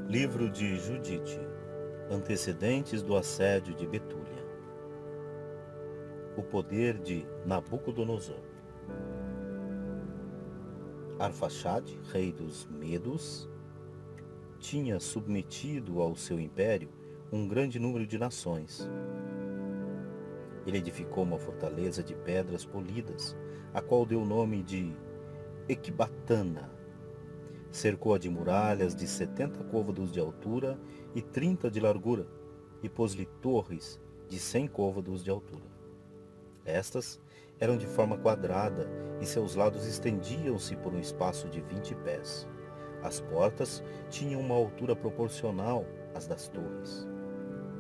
Livro de Judite. Antecedentes do assédio de Betúlia. O poder de Nabucodonosor. Arfaxade, rei dos Medos, tinha submetido ao seu império um grande número de nações. Ele edificou uma fortaleza de pedras polidas, a qual deu o nome de Ecbatana. Cercou-a de muralhas de 70 côvados de altura e 30 de largura, e pôs-lhe torres de 100 côvados de altura. Estas eram de forma quadrada, e seus lados estendiam-se por um espaço de 20 pés. As portas tinham uma altura proporcional às das torres.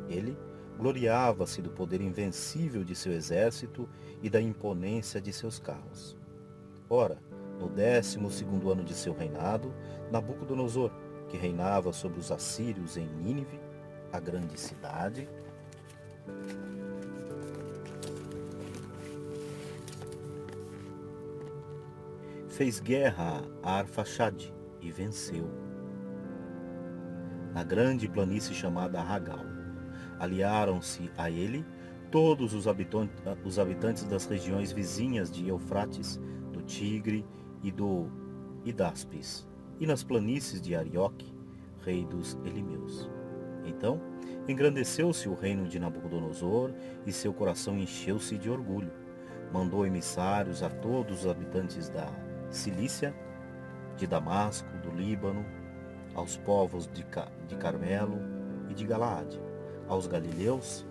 Ele gloriava-se do poder invencível de seu exército e da imponência de seus carros. Ora, no 12º ano de seu reinado, Nabucodonosor, que reinava sobre os assírios em Nínive, a grande cidade, fez guerra a Arfaxade e venceu. Na grande planície chamada Ragal, aliaram-se a ele todos os habitantes das regiões vizinhas de Eufrates, do Tigre e do Hidáspes, e nas planícies de Arioque, rei dos Elimeus. Então, engrandeceu-se o reino de Nabucodonosor e seu coração encheu-se de orgulho. Mandou emissários a todos os habitantes da Cilícia, de Damasco, do Líbano, aos povos de Carmelo e de Galaade, aos galileus,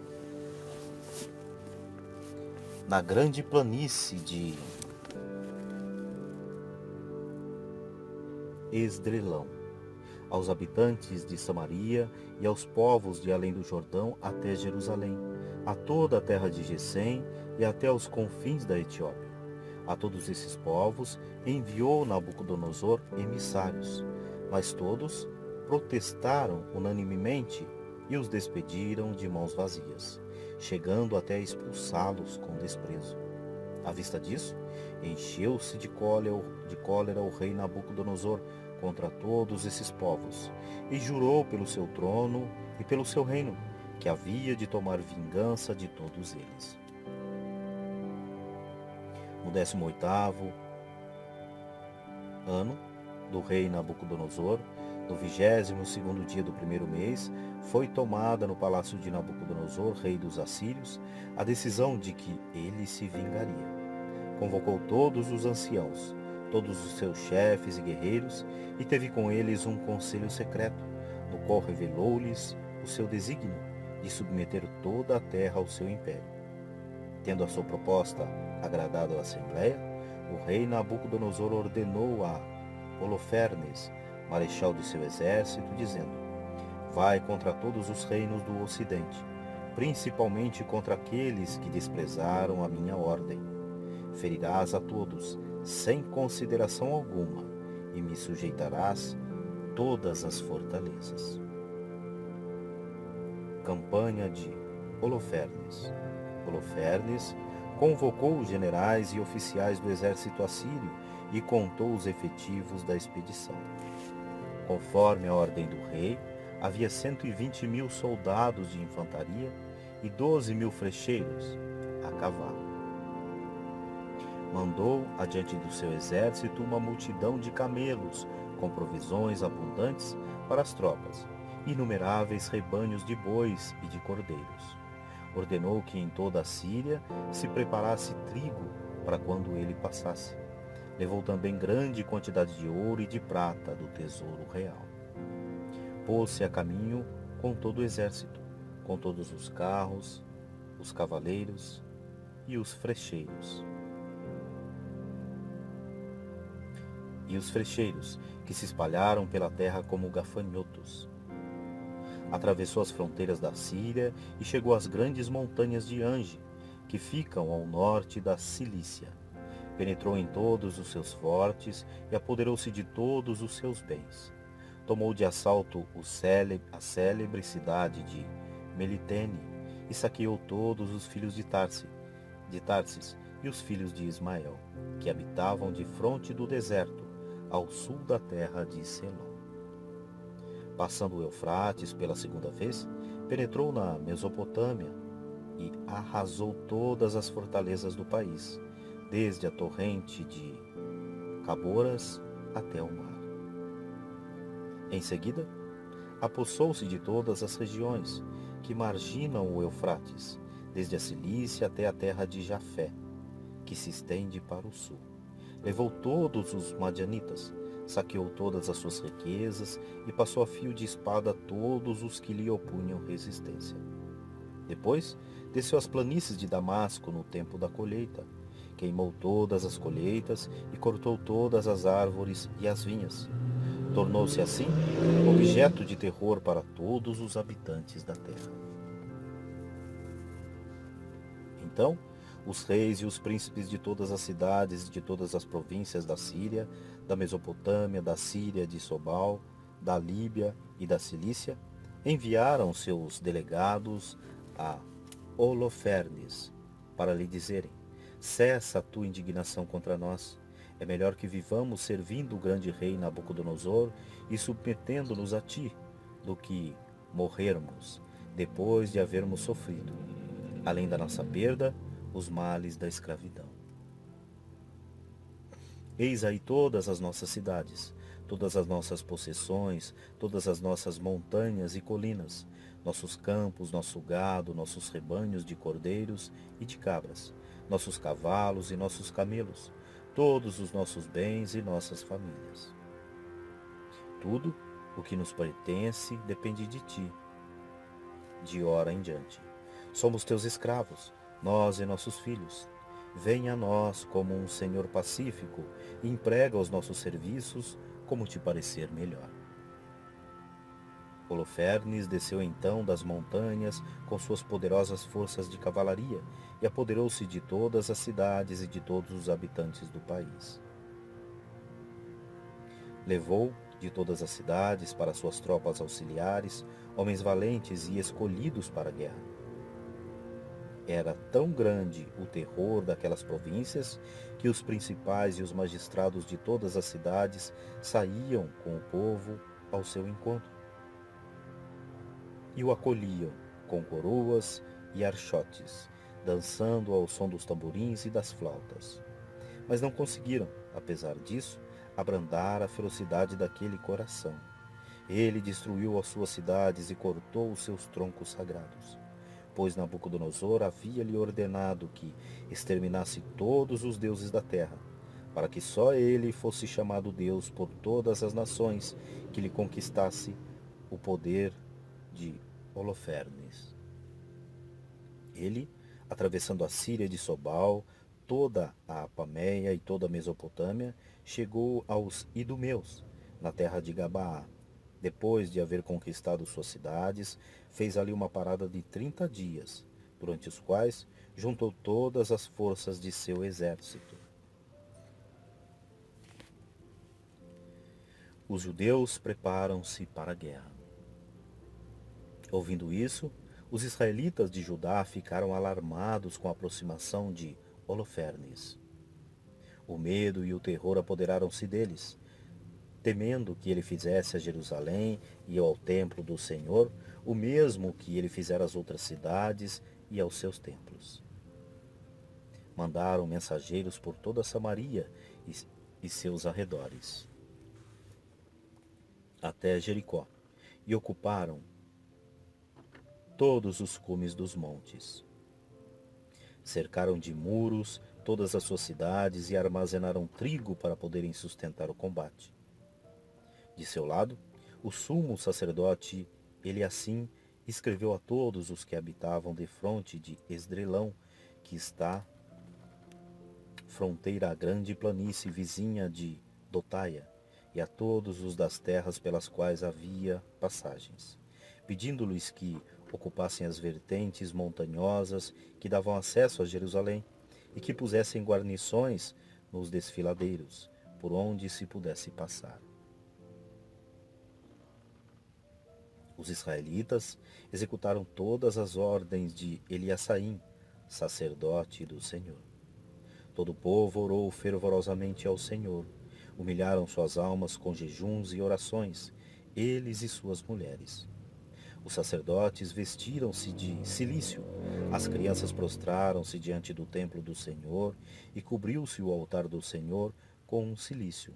na grande planície de Esdrelão, aos habitantes de Samaria e aos povos de além do Jordão até Jerusalém, a toda a terra de Gesem e até os confins da Etiópia. A todos esses povos enviou Nabucodonosor emissários, mas todos protestaram unanimemente e os despediram de mãos vazias, chegando até a expulsá-los com desprezo. À vista disso, encheu-se de cólera o rei Nabucodonosor contra todos esses povos, e jurou pelo seu trono e pelo seu reino, que havia de tomar vingança de todos eles. No 18º ano do rei Nabucodonosor, no 22º dia do primeiro mês, foi tomada no palácio de Nabucodonosor, rei dos assírios, a decisão de que ele se vingaria. Convocou todos os anciãos, todos os seus chefes e guerreiros, e teve com eles um conselho secreto, no qual revelou-lhes o seu desígnio de submeter toda a terra ao seu império. Tendo a sua proposta agradado à Assembleia, o rei Nabucodonosor ordenou a Holofernes, marechal de seu exército, dizendo: vai contra todos os reinos do Ocidente, principalmente contra aqueles que desprezaram a minha ordem. Ferirás a todos, sem consideração alguma, e me sujeitarás todas as fortalezas. Campanha de Holofernes. Holofernes convocou os generais e oficiais do exército assírio e contou os efetivos da expedição. Conforme a ordem do rei, havia 120.000 soldados de infantaria e 12.000 flecheiros a cavalo. Mandou adiante do seu exército uma multidão de camelos com provisões abundantes para as tropas, inumeráveis rebanhos de bois e de cordeiros. Ordenou que em toda a Síria se preparasse trigo para quando ele passasse. Levou também grande quantidade de ouro e de prata do tesouro real. Pôs-se a caminho com todo o exército, com todos os carros, os cavaleiros e os flecheiros. Que se espalharam pela terra como gafanhotos. Atravessou as fronteiras da Síria e chegou às grandes montanhas de Ange, que ficam ao norte da Cilícia. Penetrou em todos os seus fortes e apoderou-se de todos os seus bens. Tomou de assalto a célebre cidade de Melitene e saqueou todos os filhos de Tarsis e os filhos de Ismael, que habitavam defronte do deserto, ao sul da terra de Selom. Passando o Eufrates pela segunda vez, penetrou na Mesopotâmia e arrasou todas as fortalezas do país, desde a torrente de Caboras até o mar. Em seguida, apossou-se de todas as regiões que marginam o Eufrates, desde a Cilícia até a terra de Jafé, que se estende para o sul. Levou todos os madianitas, saqueou todas as suas riquezas e passou a fio de espada todos os que lhe opunham resistência. Depois, desceu as planícies de Damasco no tempo da colheita, queimou todas as colheitas e cortou todas as árvores e as vinhas. Tornou-se assim objeto de terror para todos os habitantes da terra. Então, os reis e os príncipes de todas as cidades e de todas as províncias da Síria, da Mesopotâmia, da Síria, de Sobal, da Líbia e da Cilícia, enviaram seus delegados a Holofernes para lhe dizerem: cessa a tua indignação contra nós. É melhor que vivamos servindo o grande rei Nabucodonosor e submetendo-nos a ti, do que morrermos depois de havermos sofrido, além da nossa perda, os males da escravidão. Eis aí todas as nossas cidades, todas as nossas possessões, todas as nossas montanhas e colinas, nossos campos, nosso gado, nossos rebanhos de cordeiros e de cabras, nossos cavalos e nossos camelos, todos os nossos bens e nossas famílias. Tudo o que nos pertence depende de ti, de hora em diante. Somos teus escravos, nós e nossos filhos. Venha a nós como um senhor pacífico e emprega os nossos serviços como te parecer melhor. Holofernes desceu então das montanhas com suas poderosas forças de cavalaria e apoderou-se de todas as cidades e de todos os habitantes do país. Levou de todas as cidades para suas tropas auxiliares homens valentes e escolhidos para a guerra. Era tão grande o terror daquelas províncias que os principais e os magistrados de todas as cidades saíam com o povo ao seu encontro e o acolhiam com coroas e archotes, dançando ao som dos tamborins e das flautas. Mas não conseguiram, apesar disso, abrandar a ferocidade daquele coração. Ele destruiu as suas cidades e cortou os seus troncos sagrados, pois Nabucodonosor havia-lhe ordenado que exterminasse todos os deuses da terra, para que só ele fosse chamado Deus por todas as nações que lhe conquistasse o poder de Holofernes. Ele, atravessando a Síria de Sobal, toda a Apameia e toda a Mesopotâmia, chegou aos Idumeus, na terra de Gabaá. Depois de haver conquistado suas cidades, fez ali uma parada de 30 dias, durante os quais juntou todas as forças de seu exército. Os judeus preparam-se para a guerra. Ouvindo isso, os israelitas de Judá ficaram alarmados com a aproximação de Holofernes. O medo e o terror apoderaram-se deles, temendo que ele fizesse a Jerusalém e ao templo do Senhor o mesmo que ele fizera às outras cidades e aos seus templos. Mandaram mensageiros por toda Samaria e seus arredores, até Jericó, e ocuparam todos os cumes dos montes. Cercaram de muros todas as suas cidades e armazenaram trigo para poderem sustentar o combate. De seu lado, o sumo sacerdote Eliacim escreveu a todos os que habitavam defronte de Esdrelão, que está fronteira à grande planície vizinha de Dotaia, e a todos os das terras pelas quais havia passagens, pedindo-lhes que ocupassem as vertentes montanhosas que davam acesso a Jerusalém e que pusessem guarnições nos desfiladeiros, por onde se pudesse passar. Os israelitas executaram todas as ordens de Eliaçaim, sacerdote do Senhor. Todo o povo orou fervorosamente ao Senhor, humilharam suas almas com jejuns e orações, eles e suas mulheres. Os sacerdotes vestiram-se de cilício, as crianças prostraram-se diante do templo do Senhor e cobriu-se o altar do Senhor com um cilício.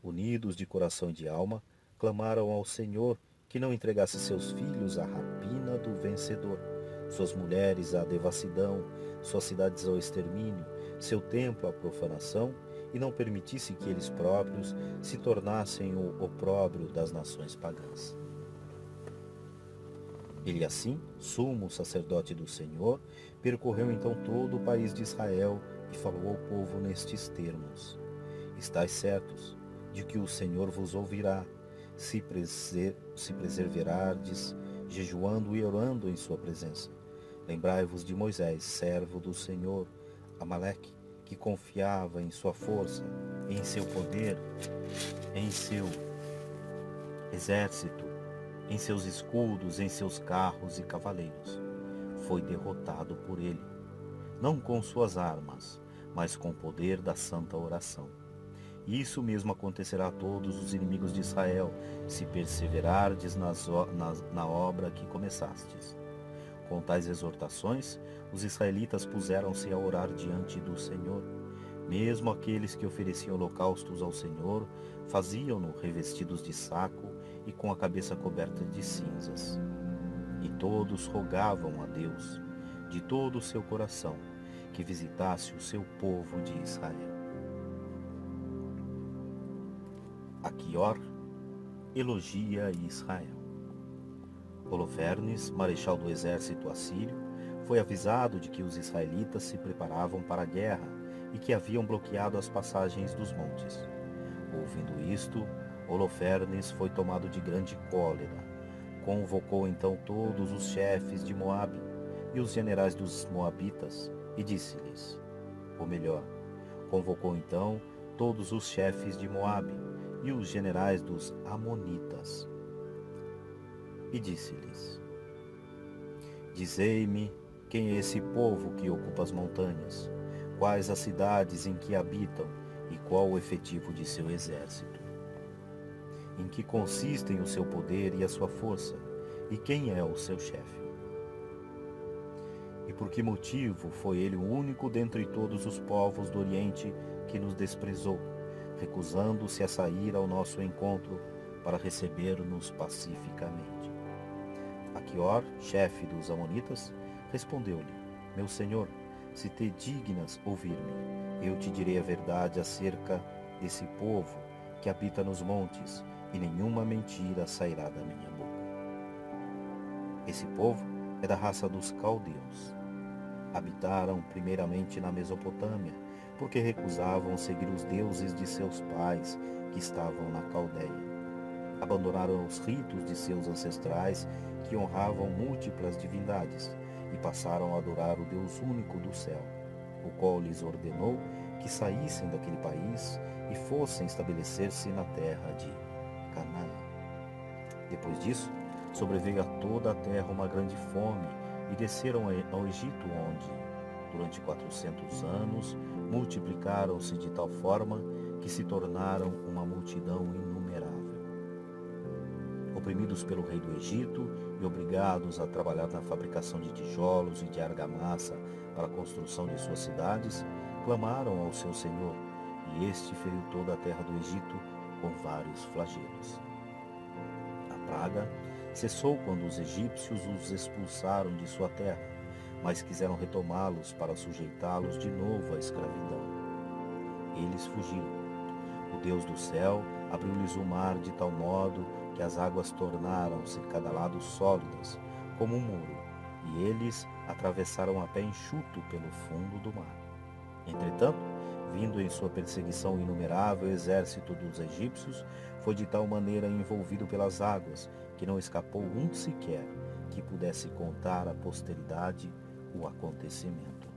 Unidos de coração e de alma, clamaram ao Senhor que não entregasse seus filhos à rapina do vencedor, suas mulheres à devassidão, suas cidades ao extermínio, seu templo à profanação, e não permitisse que eles próprios se tornassem o opróbrio das nações pagãs. Ele assim, sumo sacerdote do Senhor, percorreu então todo o país de Israel e falou ao povo nestes termos: Estais certos de que o Senhor vos ouvirá, se perseverardes, jejuando e orando em sua presença. Lembrai-vos de Moisés, servo do Senhor, Amaleque, que confiava em sua força, em seu poder, em seu exército, em seus escudos, em seus carros e cavaleiros. Foi derrotado por ele, não com suas armas, mas com o poder da santa oração. Isso mesmo acontecerá a todos os inimigos de Israel, se perseverardes na obra que começastes. Com tais exortações, os israelitas puseram-se a orar diante do Senhor. Mesmo aqueles que ofereciam holocaustos ao Senhor, faziam-no revestidos de saco e com a cabeça coberta de cinzas. E todos rogavam a Deus, de todo o seu coração, que visitasse o seu povo de Israel. Aquior elogia Israel. Holofernes, marechal do exército assírio, foi avisado de que os israelitas se preparavam para a guerra e que haviam bloqueado as passagens dos montes. Ouvindo isto, Holofernes foi tomado de grande cólera. Convocou então todos os chefes de Moabe e os generais dos moabitas e disse-lhes, ou melhor, convocou então todos os chefes de Moabe e os generais dos amonitas e disse-lhes, Dizei-me quem é esse povo que ocupa as montanhas, quais as cidades em que habitam e qual o efetivo de seu exército. Em que consistem o seu poder e a sua força, e quem é o seu chefe? E por que motivo foi ele o único dentre todos os povos do Oriente que nos desprezou, recusando-se a sair ao nosso encontro para receber-nos pacificamente? Aquior, chefe dos amonitas, respondeu-lhe, Meu senhor, se te dignas ouvir-me, eu te direi a verdade acerca desse povo que habita nos montes, e nenhuma mentira sairá da minha boca. Esse povo é da raça dos caldeus. Habitaram primeiramente na Mesopotâmia, porque recusavam seguir os deuses de seus pais que estavam na Caldeia. Abandonaram os ritos de seus ancestrais que honravam múltiplas divindades e passaram a adorar o Deus único do céu, o qual lhes ordenou que saíssem daquele país e fossem estabelecer-se na terra de Canaã. Depois disso, sobreveio a toda a terra uma grande fome e desceram ao Egito, onde, durante 400 anos, multiplicaram-se de tal forma que se tornaram uma multidão inumerável. Oprimidos pelo rei do Egito e obrigados a trabalhar na fabricação de tijolos e de argamassa para a construção de suas cidades, clamaram ao seu Senhor, e este feriu toda a terra do Egito com vários flagelos. A praga cessou quando os egípcios os expulsaram de sua terra, mas quiseram retomá-los para sujeitá-los de novo à escravidão. Eles fugiram. O Deus do céu abriu-lhes o mar de tal modo que as águas tornaram-se cada lado sólidas, como um muro, e eles atravessaram a pé enxuto pelo fundo do mar. Entretanto, vindo em sua perseguição o inumerável exército dos egípcios, foi de tal maneira envolvido pelas águas, que não escapou um sequer que pudesse contar à posteridade o acontecimento.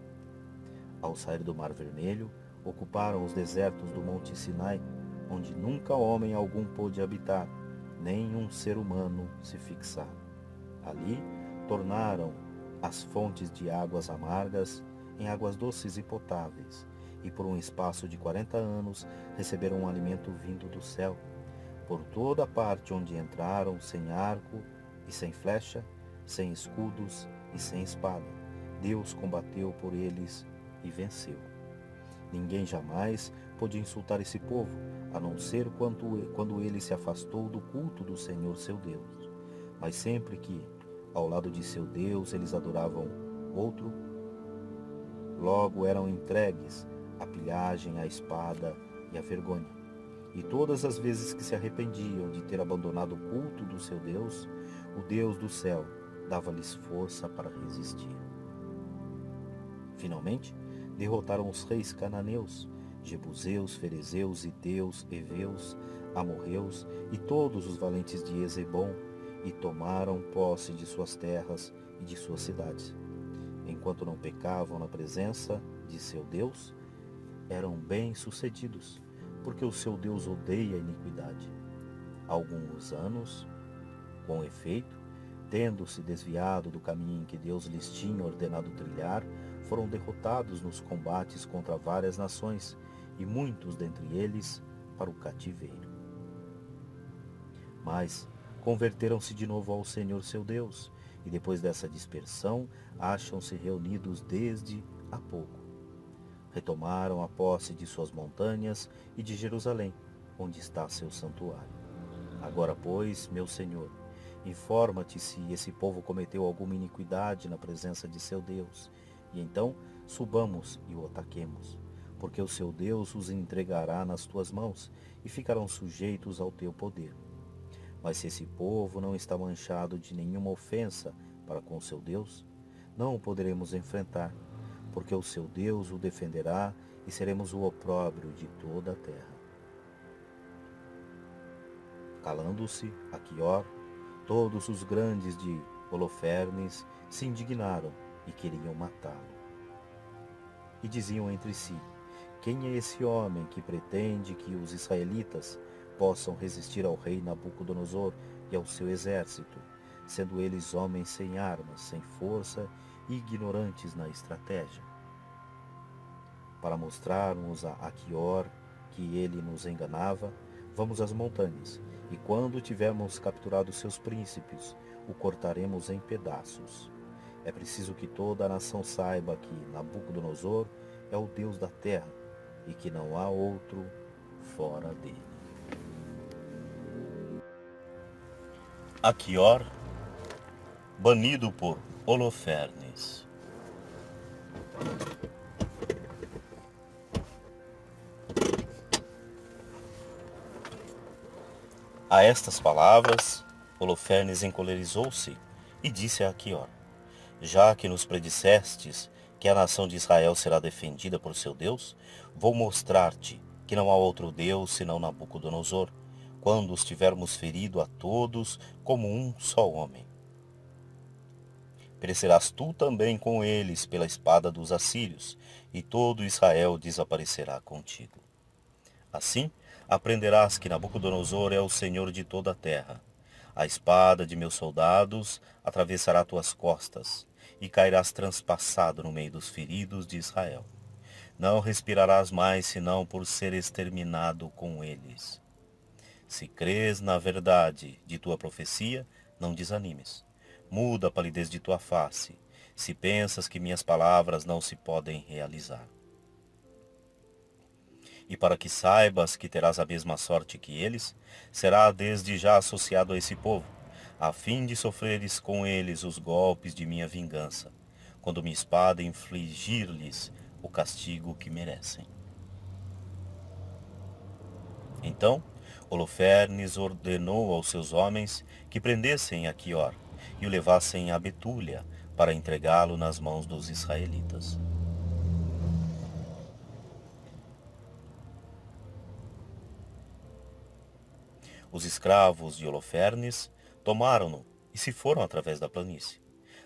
Ao sair do Mar Vermelho, ocuparam os desertos do Monte Sinai, onde nunca homem algum pôde habitar, nem um ser humano se fixar. Ali tornaram as fontes de águas amargas em águas doces e potáveis, e por um espaço de 40 anos receberam um alimento vindo do céu. por toda parte onde entraram, sem arco e sem flecha, sem escudos e sem espada. Deus combateu por eles e venceu. Ninguém jamais pôde insultar esse povo, a não ser quando ele se afastou do culto do Senhor seu Deus. Mas sempre que, ao lado de seu Deus, eles adoravam outro, logo eram entregues à pilhagem, à espada e à vergonha. E todas as vezes que se arrependiam de ter abandonado o culto do seu Deus, o Deus do céu dava-lhes força para resistir. Finalmente, derrotaram os reis cananeus, jebuseus, ferezeus, iteus, heveus, amorreus e todos os valentes de Ezebom, e tomaram posse de suas terras e de suas cidades. Enquanto não pecavam na presença de seu Deus, eram bem-sucedidos, porque o seu Deus odeia a iniquidade. Há alguns anos, com efeito, tendo-se desviado do caminho que Deus lhes tinha ordenado trilhar, foram derrotados nos combates contra várias nações, e muitos dentre eles para o cativeiro. Mas converteram-se de novo ao Senhor seu Deus, e depois dessa dispersão, acham-se reunidos desde há pouco. Retomaram a posse de suas montanhas e de Jerusalém, onde está seu santuário. Agora, pois, meu Senhor, informa-te se esse povo cometeu alguma iniquidade na presença de seu Deus, e então subamos e o ataquemos, porque o seu Deus os entregará nas tuas mãos e ficarão sujeitos ao teu poder. Mas se esse povo não está manchado de nenhuma ofensa para com seu Deus, não o poderemos enfrentar, porque o seu Deus o defenderá e seremos o opróbrio de toda a terra. Calando-se Aquior, todos os grandes de Holofernes se indignaram e queriam matá-lo. E diziam entre si: quem é esse homem que pretende que os israelitas possam resistir ao rei Nabucodonosor e ao seu exército, sendo eles homens sem armas, sem força e ignorantes na estratégia? Para mostrarmos a Aquior que ele nos enganava, vamos às montanhas, e quando tivermos capturado seus príncipes, o cortaremos em pedaços. É preciso que toda a nação saiba que Nabucodonosor é o Deus da terra e que não há outro fora dele. Aquior, banido por Holofernes. A estas palavras, Holofernes encolerizou-se e disse a Aquior: já que nos predissestes que a nação de Israel será defendida por seu Deus, vou mostrar-te que não há outro Deus senão Nabucodonosor, quando os tivermos ferido a todos como um só homem. Perecerás tu também com eles pela espada dos assírios, e todo Israel desaparecerá contigo. Assim, aprenderás que Nabucodonosor é o Senhor de toda a terra. A espada de meus soldados atravessará tuas costas, e cairás transpassado no meio dos feridos de Israel. Não respirarás mais senão por ser exterminado com eles. Se crês na verdade de tua profecia, não desanimes. Muda a palidez de tua face, se pensas que minhas palavras não se podem realizar. E para que saibas que terás a mesma sorte que eles, será desde já associado a esse povo, a fim de sofreres com eles os golpes de minha vingança, quando minha espada infligir-lhes o castigo que merecem. Então, Holofernes ordenou aos seus homens que prendessem Aquior e o levassem a Betúlia para entregá-lo nas mãos dos israelitas. Os escravos de Holofernes tomaram-no e se foram através da planície.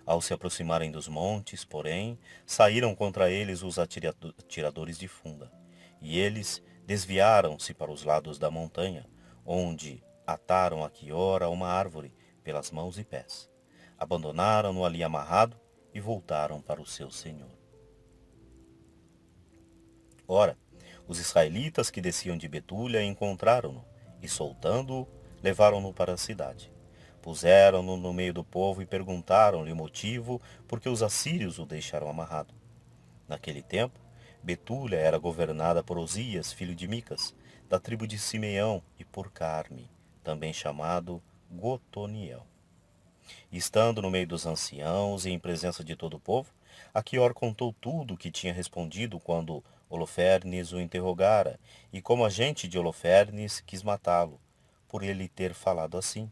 Ao se aproximarem dos montes, porém, saíram contra eles os atiradores de funda, e eles desviaram-se para os lados da montanha, onde ataram Aquior a uma árvore pelas mãos e pés. Abandonaram-no ali amarrado e voltaram para o seu senhor. Ora, os israelitas que desciam de Betúlia encontraram-no e soltando-o, levaram-no para a cidade. Puseram-no no meio do povo e perguntaram-lhe o motivo por que os assírios o deixaram amarrado. Naquele tempo, Betúlia era governada por Osias, filho de Micas, da tribo de Simeão, e por Carme, também chamado Gotoniel. E estando no meio dos anciãos e em presença de todo o povo, Aquior contou tudo o que tinha respondido quando Holofernes o interrogara, e como a gente de Holofernes quis matá-lo, por ele ter falado assim.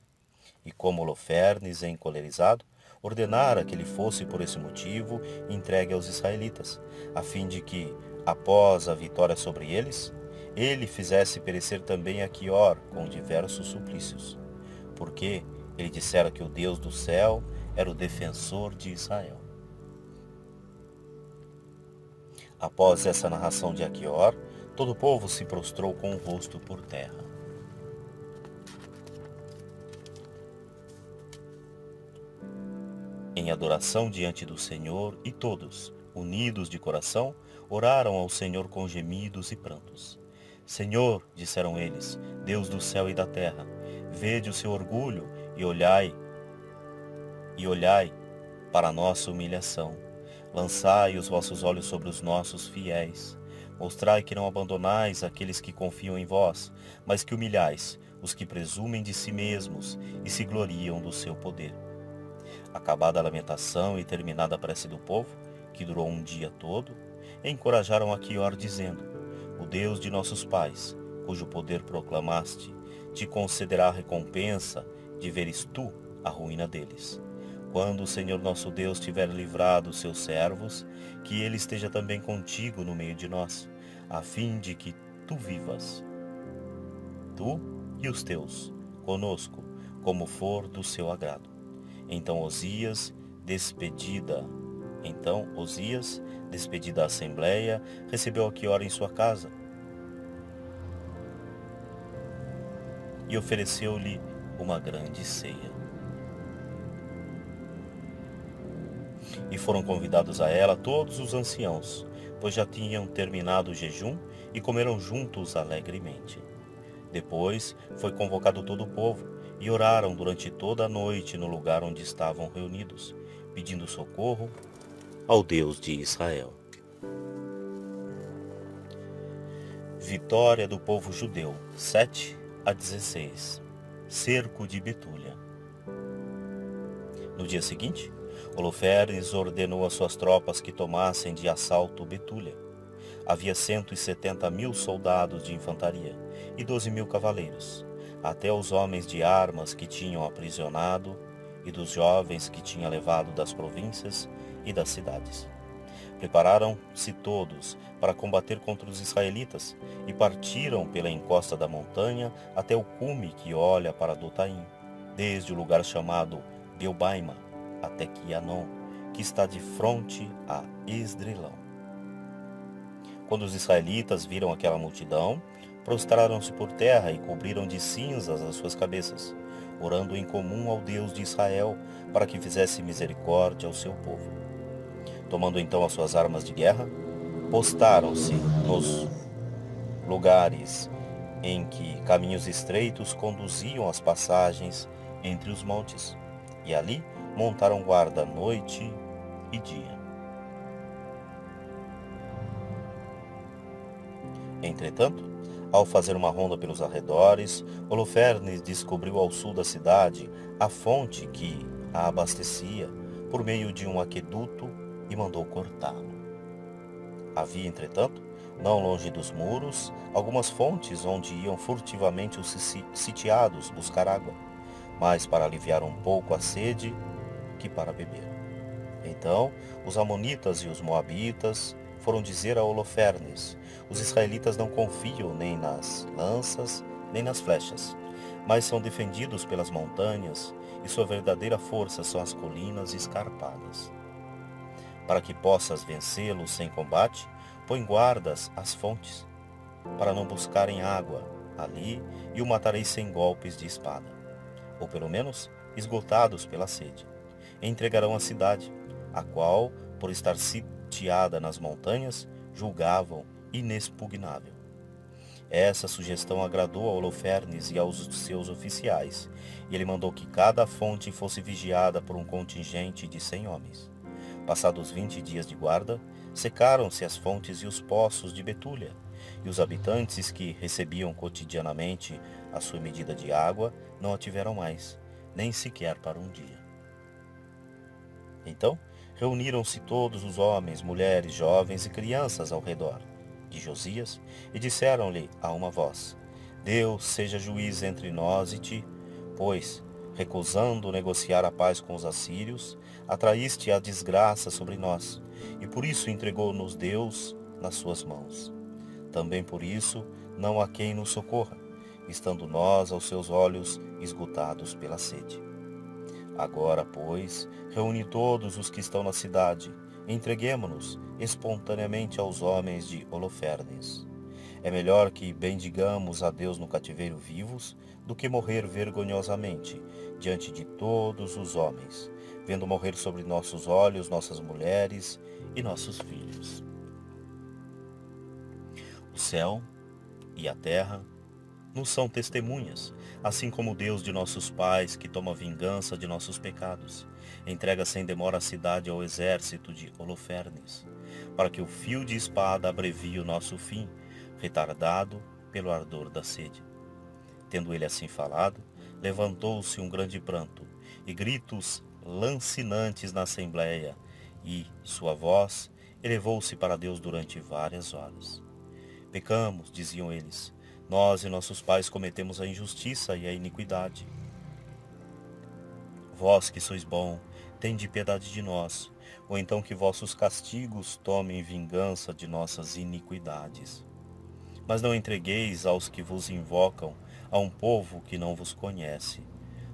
E como Holofernes, encolerizado, ordenara que ele fosse por esse motivo entregue aos israelitas, a fim de que, após a vitória sobre eles, ele fizesse perecer também Aquior com diversos suplícios. Porque ele dissera que o Deus do céu era o defensor de Israel. Após essa narração de Aquior, todo o povo se prostrou com o rosto por terra. Em adoração diante do Senhor, e todos, unidos de coração, oraram ao Senhor com gemidos e prantos. Senhor, disseram eles, Deus do céu e da terra, vede o seu orgulho e olhai para a nossa humilhação. Lançai os vossos olhos sobre os nossos fiéis. Mostrai que não abandonais aqueles que confiam em vós, mas que humilhais os que presumem de si mesmos e se gloriam do seu poder. Acabada a lamentação e terminada a prece do povo, que durou um dia todo, encorajaram Aquior, dizendo: O Deus de nossos pais, cujo poder proclamaste, te concederá a recompensa de veres tu a ruína deles. Quando o Senhor nosso Deus tiver livrado os seus servos, que ele esteja também contigo no meio de nós, a fim de que tu vivas, tu e os teus, conosco, como for do seu agrado. Então Osias, despedida a assembleia, recebeu Aquior em sua casa e ofereceu-lhe uma grande ceia. E foram convidados a ela todos os anciãos, pois já tinham terminado o jejum e comeram juntos alegremente. Depois foi convocado todo o povo, e oraram durante toda a noite no lugar onde estavam reunidos, pedindo socorro ao Deus de Israel. Vitória do povo judeu, 7-16. Cerco de Betúlia. No dia seguinte, Holofernes ordenou às suas tropas que tomassem de assalto Betúlia. Havia 170.000 soldados de infantaria e 12.000 cavaleiros, até os homens de armas que tinham aprisionado e dos jovens que tinha levado das províncias e das cidades. Prepararam-se todos para combater contra os israelitas e partiram pela encosta da montanha até o cume que olha para Dotaim, desde o lugar chamado Belbaima até Quianon, que está de fronte a Esdrelão. Quando os israelitas viram aquela multidão, prostraram-se por terra e cobriram de cinzas as suas cabeças, orando em comum ao Deus de Israel para que fizesse misericórdia ao seu povo. Tomando então as suas armas de guerra, postaram-se nos lugares em que caminhos estreitos conduziam às passagens entre os montes, e ali montaram guarda noite e dia. Entretanto, ao fazer uma ronda pelos arredores, Holofernes descobriu ao sul da cidade a fonte que a abastecia por meio de um aqueduto e mandou cortá-lo. Havia, entretanto, não longe dos muros, algumas fontes onde iam furtivamente os sitiados buscar água, mais para aliviar um pouco a sede que para beber. Então, os amonitas e os moabitas foram dizer a Holofernes: os israelitas não confiam nem nas lanças, nem nas flechas, mas são defendidos pelas montanhas, e sua verdadeira força são as colinas escarpadas. Para que possas vencê-los sem combate, põe guardas às fontes, para não buscarem água ali, e o matarei sem golpes de espada, ou pelo menos esgotados pela sede. Entregarão a cidade, a qual, por estar sitiada nas montanhas, julgavam inexpugnável. Essa sugestão agradou a Holofernes e aos seus oficiais, e ele mandou que cada fonte fosse vigiada por um contingente de 100 homens. Passados 20 dias de guarda, secaram-se as fontes e os poços de Betúlia, e os habitantes que recebiam cotidianamente a sua medida de água não a tiveram mais, nem sequer para um dia. Então, reuniram-se todos os homens, mulheres, jovens e crianças ao redor de Josias e disseram-lhe a uma voz: Deus seja juiz entre nós e ti, pois, recusando negociar a paz com os assírios, atraíste a desgraça sobre nós, e por isso entregou-nos Deus nas suas mãos. Também por isso não há quem nos socorra, estando nós aos seus olhos esgotados pela sede. Agora, pois, reúne todos os que estão na cidade, e entreguemo-nos espontaneamente aos homens de Holofernes. É melhor que bendigamos a Deus no cativeiro vivos do que morrer vergonhosamente diante de todos os homens, vendo morrer sobre nossos olhos nossas mulheres e nossos filhos. O céu e a terra nos são testemunhas, assim como o Deus de nossos pais, que toma vingança de nossos pecados, entrega sem demora a cidade ao exército de Holofernes, para que o fio de espada abrevie o nosso fim, retardado pelo ardor da sede. Tendo ele assim falado, levantou-se um grande pranto, e gritos lancinantes na assembleia, e sua voz elevou-se para Deus durante várias horas. Pecamos, diziam eles, nós e nossos pais cometemos a injustiça e a iniquidade. Vós que sois bom, tende piedade de nós, ou então que vossos castigos tomem vingança de nossas iniquidades. Mas não entregueis aos que vos invocam a um povo que não vos conhece,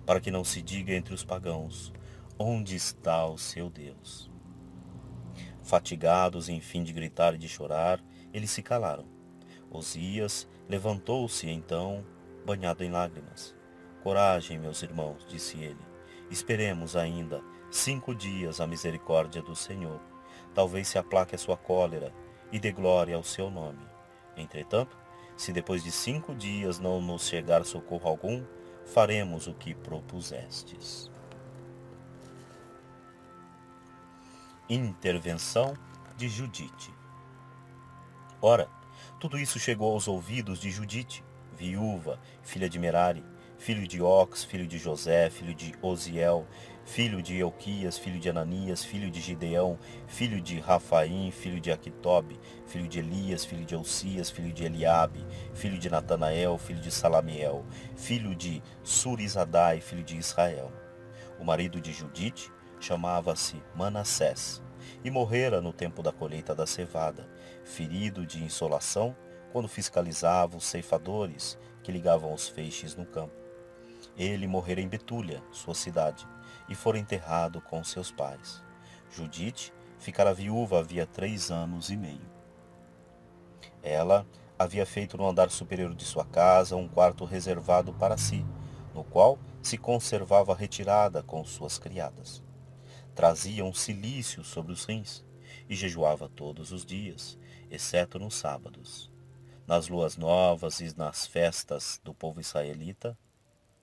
para que não se diga entre os pagãos, onde está o seu Deus? Fatigados, enfim, de gritar e de chorar, eles se calaram. Osias levantou-se então, banhado em lágrimas. Coragem, meus irmãos, disse ele. Esperemos ainda 5 dias a misericórdia do Senhor. Talvez se aplaque a sua cólera e dê glória ao seu nome. Entretanto, se depois de 5 dias não nos chegar socorro algum, faremos o que propusestes. Intervenção de Judite. Ora, tudo isso chegou aos ouvidos de Judite, viúva, filha de Merari, filho de Ox, filho de José, filho de Osiel, filho de Euquias, filho de Ananias, filho de Gideão, filho de Rafaim, filho de Aquitobe, filho de Elias, filho de Elcias, filho de Eliabe, filho de Natanael, filho de Salamiel, filho de Surizadai, filho de Israel. O marido de Judite chamava-se Manassés, e morrera no tempo da colheita da cevada, ferido de insolação, quando fiscalizava os ceifadores que ligavam os feixes no campo. Ele morrera em Betúlia, sua cidade, e fora enterrado com seus pais. Judite ficara viúva havia 3 anos e meio. Ela havia feito no andar superior de sua casa um quarto reservado para si, no qual se conservava retirada com suas criadas. Trazia um cilício sobre os rins e jejuava todos os dias, exceto nos sábados. Nas luas novas e nas festas do povo israelita,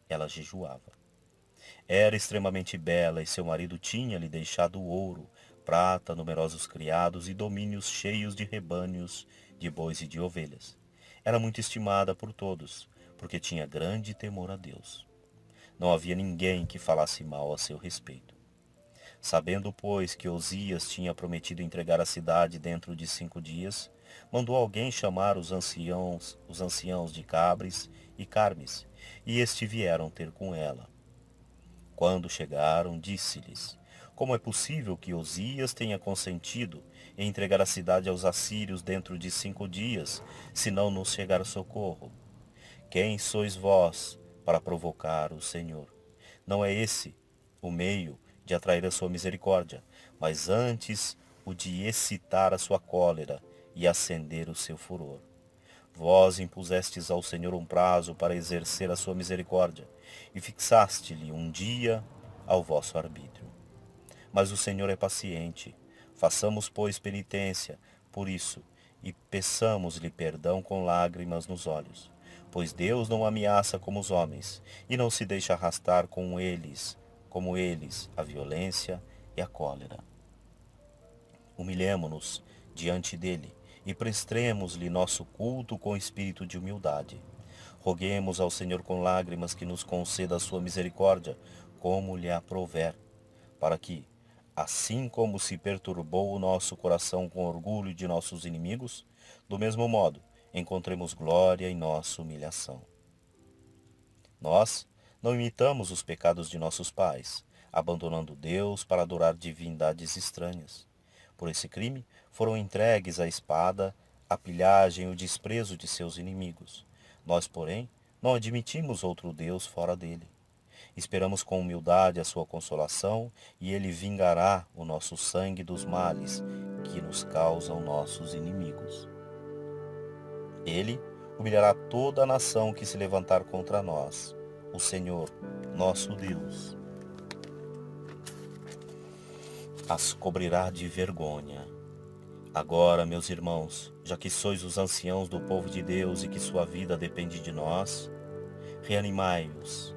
ela jejuava. Era extremamente bela e seu marido tinha-lhe deixado ouro, prata, numerosos criados e domínios cheios de rebanhos, de bois e de ovelhas. Era muito estimada por todos, porque tinha grande temor a Deus. Não havia ninguém que falasse mal a seu respeito. Sabendo, pois, que Osias tinha prometido entregar a cidade dentro de 5 dias, mandou alguém chamar os anciãos de Cabres e Carmes, e estes vieram ter com ela. Quando chegaram, disse-lhes: Como é possível que Osias tenha consentido em entregar a cidade aos assírios dentro de 5 dias, se não nos chegar socorro? Quem sois vós para provocar o Senhor? Não é esse o meio de atrair a sua misericórdia, mas antes o de excitar a sua cólera e acender o seu furor. Vós impusestes ao Senhor um prazo para exercer a sua misericórdia, e fixaste-lhe um dia ao vosso arbítrio. Mas o Senhor é paciente. Façamos, pois, penitência por isso, e peçamos-lhe perdão com lágrimas nos olhos, pois Deus não ameaça como os homens, e não se deixa arrastar como eles, a violência e a cólera. Humilhemo-nos diante dele e prestemos-lhe nosso culto com espírito de humildade. Roguemos ao Senhor com lágrimas que nos conceda a sua misericórdia, como lhe aprouver, para que, assim como se perturbou o nosso coração com orgulho de nossos inimigos, do mesmo modo encontremos glória em nossa humilhação. Nós não imitamos os pecados de nossos pais, abandonando Deus para adorar divindades estranhas. Por esse crime foram entregues à espada, a pilhagem e o desprezo de seus inimigos. Nós, porém, não admitimos outro Deus fora dele. Esperamos com humildade a sua consolação, e ele vingará o nosso sangue dos males que nos causam nossos inimigos. Ele humilhará toda a nação que se levantar contra nós, o Senhor, nosso Deus, as cobrirá de vergonha. Agora, meus irmãos, já que sois os anciãos do povo de Deus e que sua vida depende de nós, reanimai-os.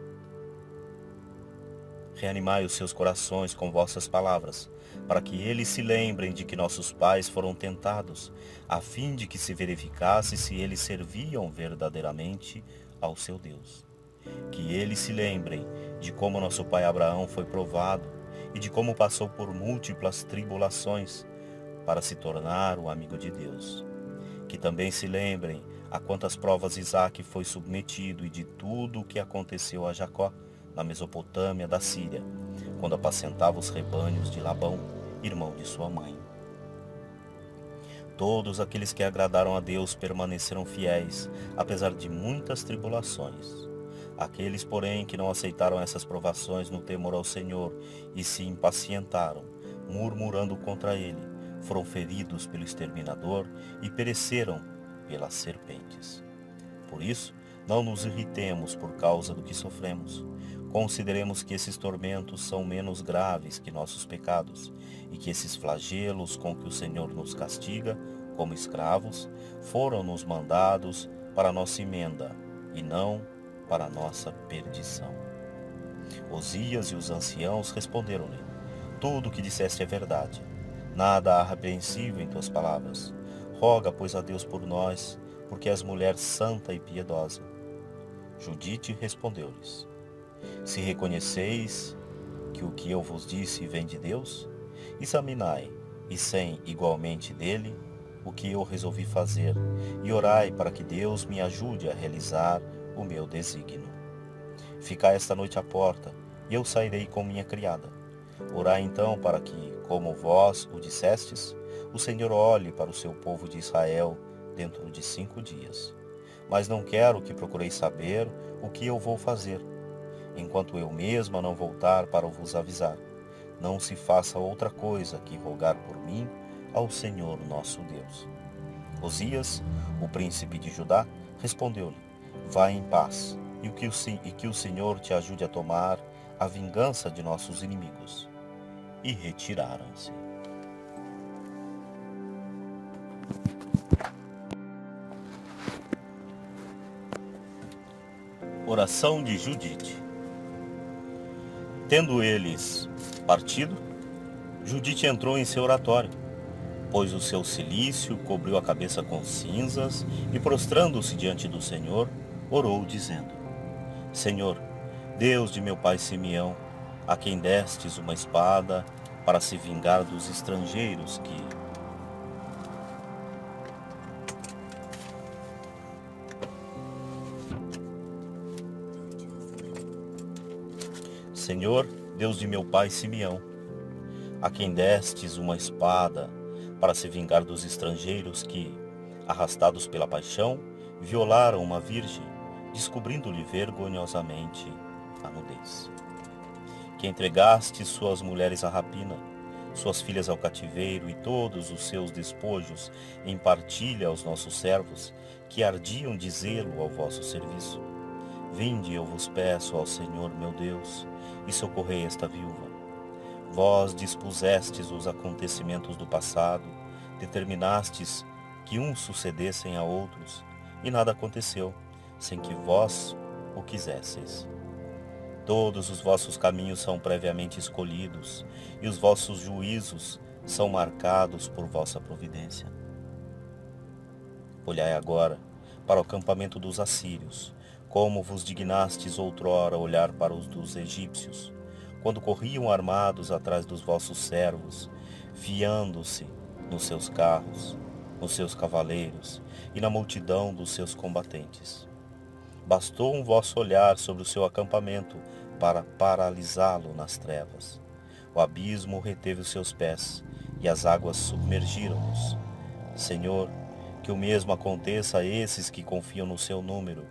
Reanimai os seus corações com vossas palavras, para que eles se lembrem de que nossos pais foram tentados, a fim de que se verificasse se eles serviam verdadeiramente ao seu Deus. Que eles se lembrem de como nosso pai Abraão foi provado e de como passou por múltiplas tribulações para se tornar o amigo de Deus. Que também se lembrem a quantas provas Isaque foi submetido e de tudo o que aconteceu a Jacó na Mesopotâmia da Síria, quando apacentava os rebanhos de Labão, irmão de sua mãe. Todos aqueles que agradaram a Deus permaneceram fiéis, apesar de muitas tribulações. Aqueles, porém, que não aceitaram essas provações no temor ao Senhor e se impacientaram, murmurando contra ele, foram feridos pelo exterminador e pereceram pelas serpentes. Por isso, não nos irritemos por causa do que sofremos. Consideremos que esses tormentos são menos graves que nossos pecados e que esses flagelos com que o Senhor nos castiga, como escravos, foram-nos mandados para nossa emenda e não para nossa perdição. Osias e os anciãos responderam-lhe: tudo o que disseste é verdade. Nada há repreensível em tuas palavras. Roga, pois, a Deus por nós, porque és mulher santa e piedosa. Judite respondeu-lhes: se reconheceis que o que eu vos disse vem de Deus, examinai, e sem igualmente dele, o que eu resolvi fazer, e orai para que Deus me ajude a realizar o meu desígnio. Ficai esta noite à porta, e eu sairei com minha criada. Orai então para que, como vós o dissestes, o Senhor olhe para o seu povo de Israel dentro de 5 dias. Mas não quero que procureis saber o que eu vou fazer, enquanto eu mesma não voltar para vos avisar. Não se faça outra coisa que rogar por mim ao Senhor nosso Deus. Osias, o príncipe de Judá, respondeu-lhe: vá em paz, e que o Senhor te ajude a tomar a vingança de nossos inimigos. E retiraram-se. Oração de Judite. Tendo eles partido, Judite entrou em seu oratório, pôs o seu cilício, cobriu a cabeça com cinzas e, prostrando-se diante do Senhor, orou, dizendo: Senhor, Deus de meu pai Simeão, a quem destes uma espada para se vingar dos estrangeiros Senhor, Deus de meu pai Simeão, a quem destes uma espada para se vingar dos estrangeiros que, arrastados pela paixão, violaram uma virgem, descobrindo-lhe vergonhosamente a nudez. Que entregaste suas mulheres à rapina, suas filhas ao cativeiro e todos os seus despojos em partilha aos nossos servos, que ardiam de zelo ao vosso serviço. Vinde, eu vos peço ao Senhor meu Deus, e socorrei esta viúva. Vós dispusestes os acontecimentos do passado, determinastes que uns sucedessem a outros, e nada aconteceu, sem que vós o quisesseis. Todos os vossos caminhos são previamente escolhidos, e os vossos juízos são marcados por vossa providência. Olhai agora para o acampamento dos assírios, como vos dignastes outrora olhar para os dos egípcios, quando corriam armados atrás dos vossos servos, fiando-se nos seus carros, nos seus cavaleiros e na multidão dos seus combatentes. Bastou um vosso olhar sobre o seu acampamento para paralisá-lo nas trevas. O abismo reteve os seus pés, e as águas submergiram-nos. Senhor, que o mesmo aconteça a esses que confiam no seu número,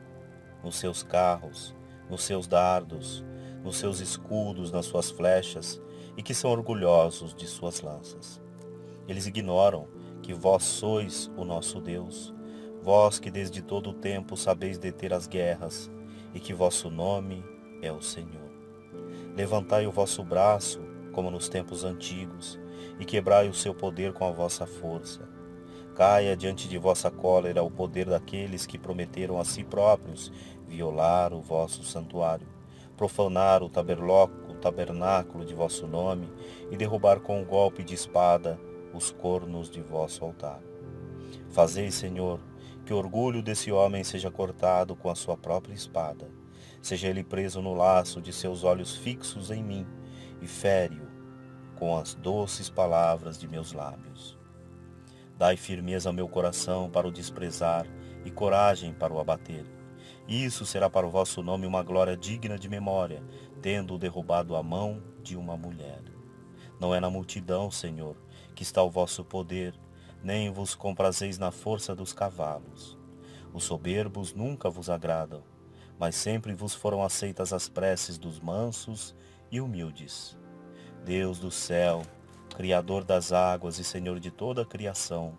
nos seus carros, nos seus dardos, nos seus escudos, nas suas flechas, e que são orgulhosos de suas lanças. Eles ignoram que vós sois o nosso Deus, vós que desde todo o tempo sabeis deter as guerras, e que vosso nome é o Senhor. Levantai o vosso braço, como nos tempos antigos, e quebrai o seu poder com a vossa força. Caia diante de vossa cólera o poder daqueles que prometeram a si próprios violar o vosso santuário, profanar o tabernáculo de vosso nome e derrubar com um golpe de espada os cornos de vosso altar. Fazei, Senhor, que o orgulho desse homem seja cortado com a sua própria espada. Seja ele preso no laço de seus olhos fixos em mim, e fere-o com as doces palavras de meus lábios. Dai firmeza ao meu coração para o desprezar, e coragem para o abater. Isso será para o vosso nome uma glória digna de memória, tendo derrubado a mão de uma mulher. Não é na multidão, Senhor, que está o vosso poder, nem vos comprazeis na força dos cavalos. Os soberbos nunca vos agradam, mas sempre vos foram aceitas as preces dos mansos e humildes. Deus do céu, Criador das águas e Senhor de toda a criação,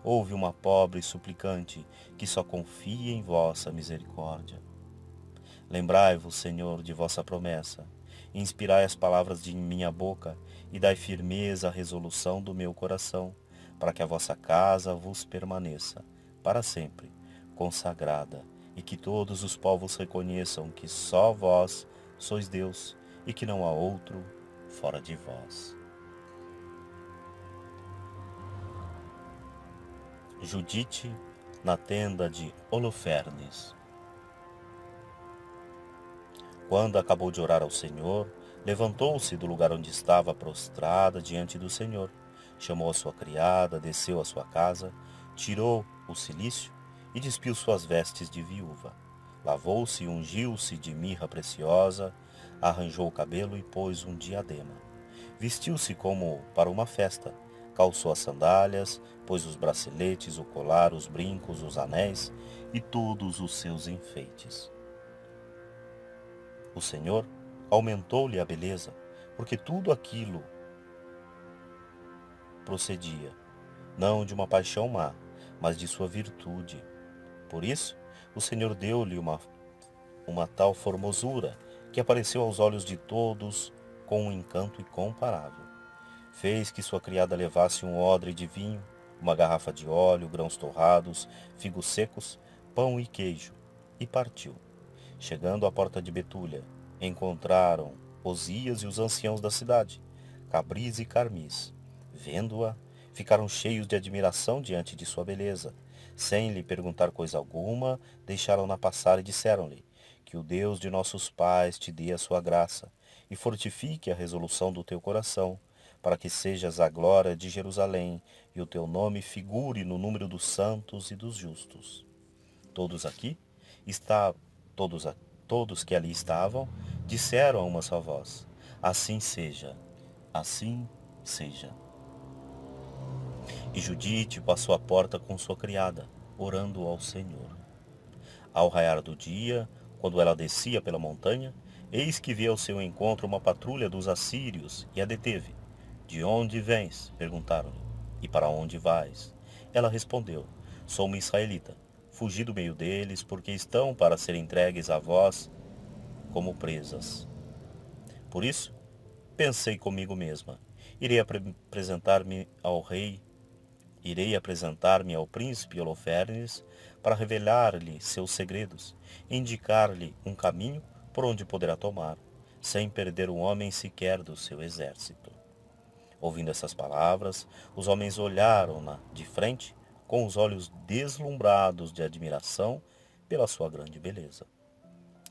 ouve uma pobre suplicante que só confia em vossa misericórdia. Lembrai-vos, Senhor, de vossa promessa, inspirai as palavras de minha boca e dai firmeza à resolução do meu coração, para que a vossa casa vos permaneça, para sempre, consagrada, e que todos os povos reconheçam que só vós sois Deus e que não há outro fora de vós. Judite na tenda de Holofernes. Quando acabou de orar ao Senhor, levantou-se do lugar onde estava prostrada diante do Senhor, chamou a sua criada, desceu à sua casa, tirou o cilício e despiu suas vestes de viúva. Lavou-se e ungiu-se de mirra preciosa, arranjou o cabelo e pôs um diadema. Vestiu-se como para uma festa, calçou as sandálias, pôs os braceletes, o colar, os brincos, os anéis e todos os seus enfeites. O Senhor aumentou-lhe a beleza, porque tudo aquilo procedia, não de uma paixão má, mas de sua virtude. Por isso, o Senhor deu-lhe uma tal formosura, que apareceu aos olhos de todos com um encanto incomparável. Fez que sua criada levasse um odre de vinho, uma garrafa de óleo, grãos torrados, figos secos, pão e queijo, e partiu. Chegando à porta de Betúlia, encontraram Osias e os anciãos da cidade, Cabris e Carmis. Vendo-a, ficaram cheios de admiração diante de sua beleza. Sem lhe perguntar coisa alguma, deixaram-na passar e disseram-lhe: que o Deus de nossos pais te dê a sua graça, e fortifique a resolução do teu coração, para que sejas a glória de Jerusalém, e o teu nome figure no número dos santos e dos justos. Todos aqui todos que ali estavam, disseram a uma só voz: assim seja, assim seja. E Judite passou à porta com sua criada, orando ao Senhor. Ao raiar do dia, quando ela descia pela montanha, eis que veio ao seu encontro uma patrulha dos assírios e a deteve. De onde vens? Perguntaram-lhe. E para onde vais? Ela respondeu: sou uma israelita. Fugi do meio deles, porque estão para ser entregues a vós como presas. Por isso, pensei comigo mesma: irei apresentar-me ao rei Irei apresentar-me ao príncipe Holofernes para revelar-lhe seus segredos e indicar-lhe um caminho por onde poderá tomar, sem perder um homem sequer do seu exército. Ouvindo essas palavras, os homens olharam-na de frente, com os olhos deslumbrados de admiração pela sua grande beleza.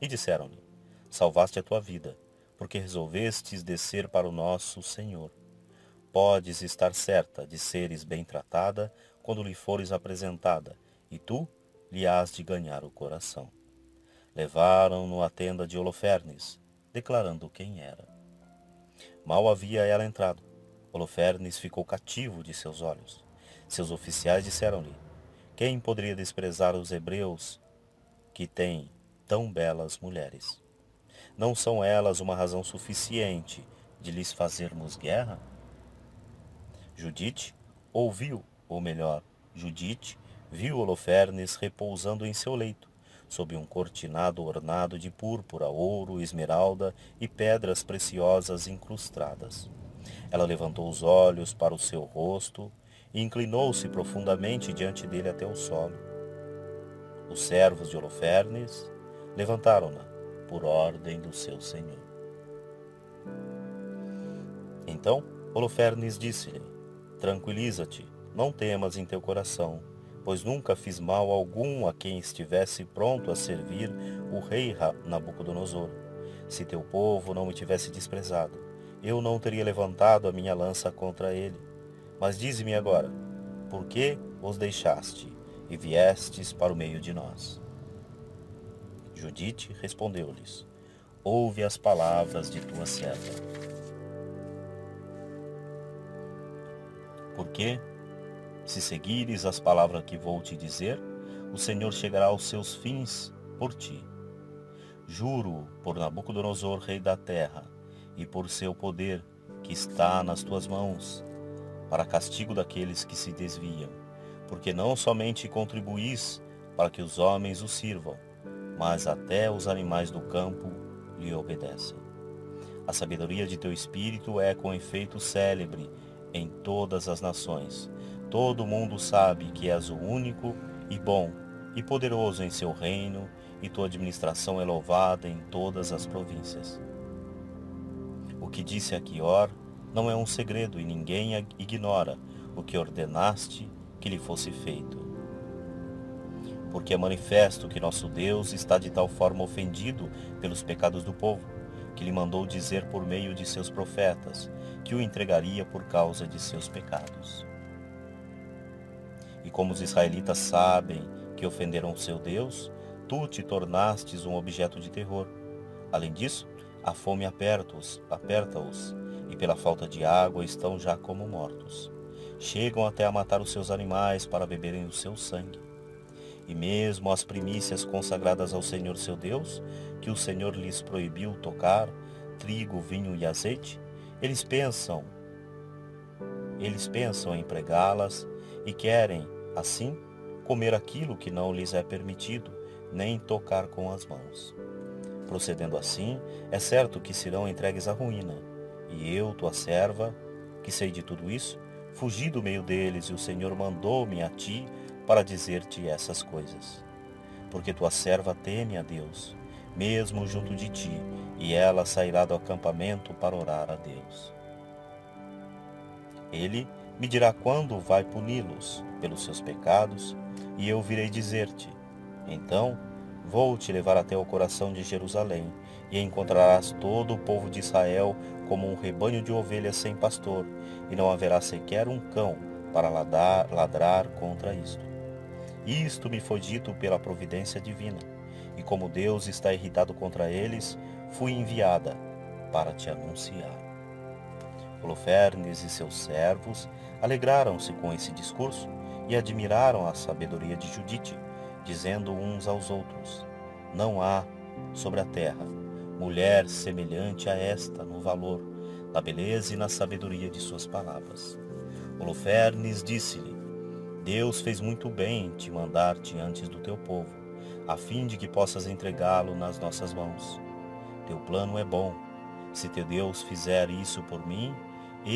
E disseram-lhe: Salvaste a tua vida, porque resolvestes descer para o nosso Senhor. Podes estar certa de seres bem tratada quando lhe fores apresentada, e tu lhe hás de ganhar o coração. Levaram-no à tenda de Holofernes, declarando quem era. Mal havia ela entrado, Holofernes ficou cativo de seus olhos. Seus oficiais disseram-lhe: Quem poderia desprezar os hebreus que têm tão belas mulheres? Não são elas uma razão suficiente de lhes fazermos guerra? Judite ouviu, ou melhor, Judite viu Holofernes repousando em seu leito, sob um cortinado ornado de púrpura, ouro, esmeralda e pedras preciosas incrustadas. Ela levantou os olhos para o seu rosto e inclinou-se profundamente diante dele até o solo. Os servos de Holofernes levantaram-na por ordem do seu senhor. Então Holofernes disse-lhe: Tranquiliza-te, não temas em teu coração, pois nunca fiz mal algum a quem estivesse pronto a servir o rei Nabucodonosor. Se teu povo não me tivesse desprezado, eu não teria levantado a minha lança contra ele. Mas dize-me agora, por que os deixaste e viestes para o meio de nós? Judite respondeu-lhes: Ouve as palavras de tua serva. Porque, se seguires as palavras que vou te dizer, o Senhor chegará aos seus fins por ti. Juro por Nabucodonosor, rei da terra, e por seu poder que está nas tuas mãos, para castigo daqueles que se desviam, porque não somente contribuís para que os homens o sirvam, mas até os animais do campo lhe obedecem. A sabedoria de teu espírito é com efeito célebre em todas as nações. Todo mundo sabe que és o único e bom e poderoso em seu reino, e tua administração é louvada em todas as províncias. O que disse Aquior não é um segredo, e ninguém ignora o que ordenaste que lhe fosse feito. Porque é manifesto que nosso Deus está de tal forma ofendido pelos pecados do povo, que lhe mandou dizer por meio de seus profetas que o entregaria por causa de seus pecados. E como os israelitas sabem que ofenderam o seu Deus, tu te tornastes um objeto de terror. Além disso, a fome aperta-os, e pela falta de água estão já como mortos. Chegam até a matar os seus animais para beberem o seu sangue. E mesmo as primícias consagradas ao Senhor seu Deus, que o Senhor lhes proibiu tocar, trigo, vinho e azeite, eles pensam em empregá-las e querem, assim, comer aquilo que não lhes é permitido, nem tocar com as mãos. Procedendo assim, é certo que serão entregues à ruína. E eu, tua serva, que sei de tudo isso, fugi do meio deles, e o Senhor mandou-me a ti para dizer-te essas coisas. Porque tua serva teme a Deus, mesmo junto de ti, e ela sairá do acampamento para orar a Deus. Ele me dirá quando vai puni-los pelos seus pecados, e eu virei dizer-te: então vou te levar até o coração de Jerusalém, e encontrarás todo o povo de Israel como um rebanho de ovelhas sem pastor, e não haverá sequer um cão para ladrar contra isto. Isto me foi dito pela providência divina, e como Deus está irritado contra eles, fui enviada para te anunciar. Holofernes e seus servos alegraram-se com esse discurso e admiraram a sabedoria de Judite, dizendo uns aos outros: Não há sobre a terra mulher semelhante a esta no valor, na beleza e na sabedoria de suas palavras. Holofernes disse-lhe: Deus fez muito bem em te mandar-te antes do teu povo, a fim de que possas entregá-lo nas nossas mãos. Teu plano é bom. Se teu Deus fizer isso por mim,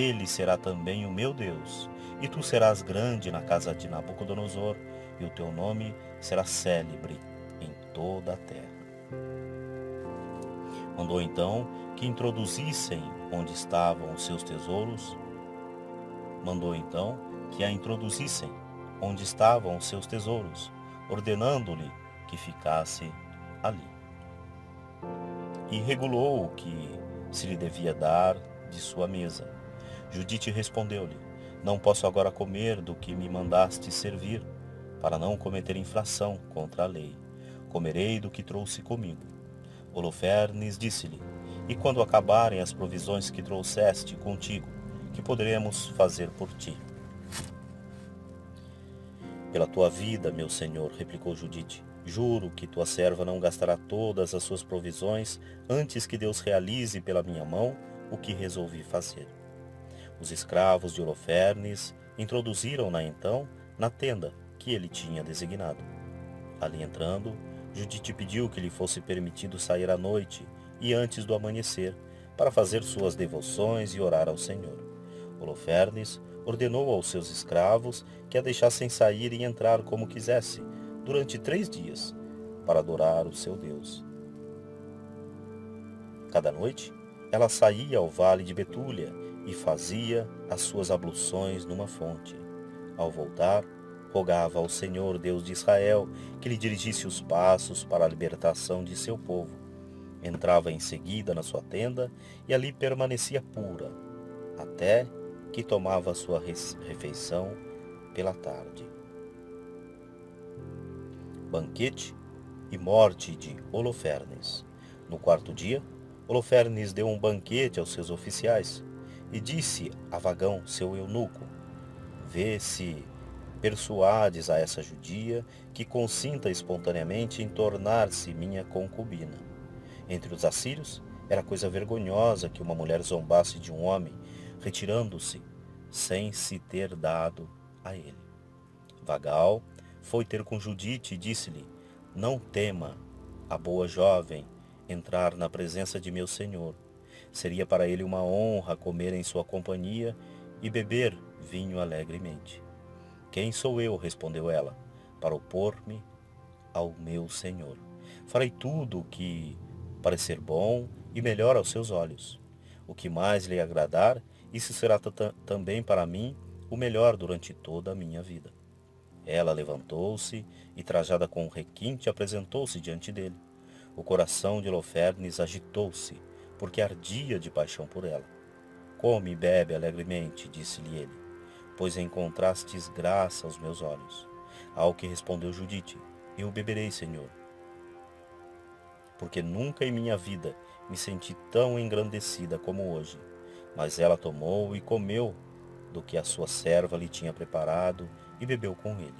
ele será também o meu Deus, e tu serás grande na casa de Nabucodonosor, e o teu nome será célebre em toda a terra. Mandou então que introduzissem onde estavam os seus tesouros. Mandou então que a introduzissem onde estavam os seus tesouros, ordenando-lhe que ficasse ali. E regulou o que se lhe devia dar de sua mesa. Judite respondeu-lhe: Não posso agora comer do que me mandaste servir, para não cometer infração contra a lei. Comerei do que trouxe comigo. Holofernes disse-lhe: E quando acabarem as provisões que trouxeste contigo, que poderemos fazer por ti? Pela tua vida, meu senhor, replicou Judite, juro que tua serva não gastará todas as suas provisões antes que Deus realize pela minha mão o que resolvi fazer. Os escravos de Holofernes introduziram-na então na tenda que ele tinha designado. Ali entrando, Judite pediu que lhe fosse permitido sair à noite e antes do amanhecer, para fazer suas devoções e orar ao Senhor. Holofernes ordenou aos seus escravos que a deixassem sair e entrar como quisesse, durante 3 dias, para adorar o seu Deus. Cada noite, ela saía ao vale de Betúlia e fazia as suas abluções numa fonte. Ao voltar, rogava ao Senhor Deus de Israel que lhe dirigisse os passos para a libertação de seu povo. Entrava em seguida na sua tenda e ali permanecia pura, até que tomava sua refeição pela tarde. Banquete e morte de Holofernes. No 4º dia, Holofernes deu um banquete aos seus oficiais e disse a Vagão, seu eunuco: Vê se persuades a essa judia que consinta espontaneamente em tornar-se minha concubina. Entre os assírios, era coisa vergonhosa que uma mulher zombasse de um homem, retirando-se, sem se ter dado a ele. Vagal foi ter com Judite e disse-lhe: Não tema, a boa jovem, entrar na presença de meu senhor. Seria para ele uma honra comer em sua companhia e beber vinho alegremente. Quem sou eu, respondeu ela, para opor-me ao meu senhor? Farei tudo o que parecer bom e melhor aos seus olhos. O que mais lhe agradar, isso será também para mim o melhor durante toda a minha vida. Ela levantou-se e, trajada com requinte, apresentou-se diante dele. O coração de Holofernes agitou-se, porque ardia de paixão por ela. Come e bebe alegremente, disse-lhe ele, pois encontrastes graça aos meus olhos. Ao que respondeu Judite: Eu beberei, Senhor, porque nunca em minha vida me senti tão engrandecida como hoje. Mas ela tomou e comeu do que a sua serva lhe tinha preparado e bebeu com ele.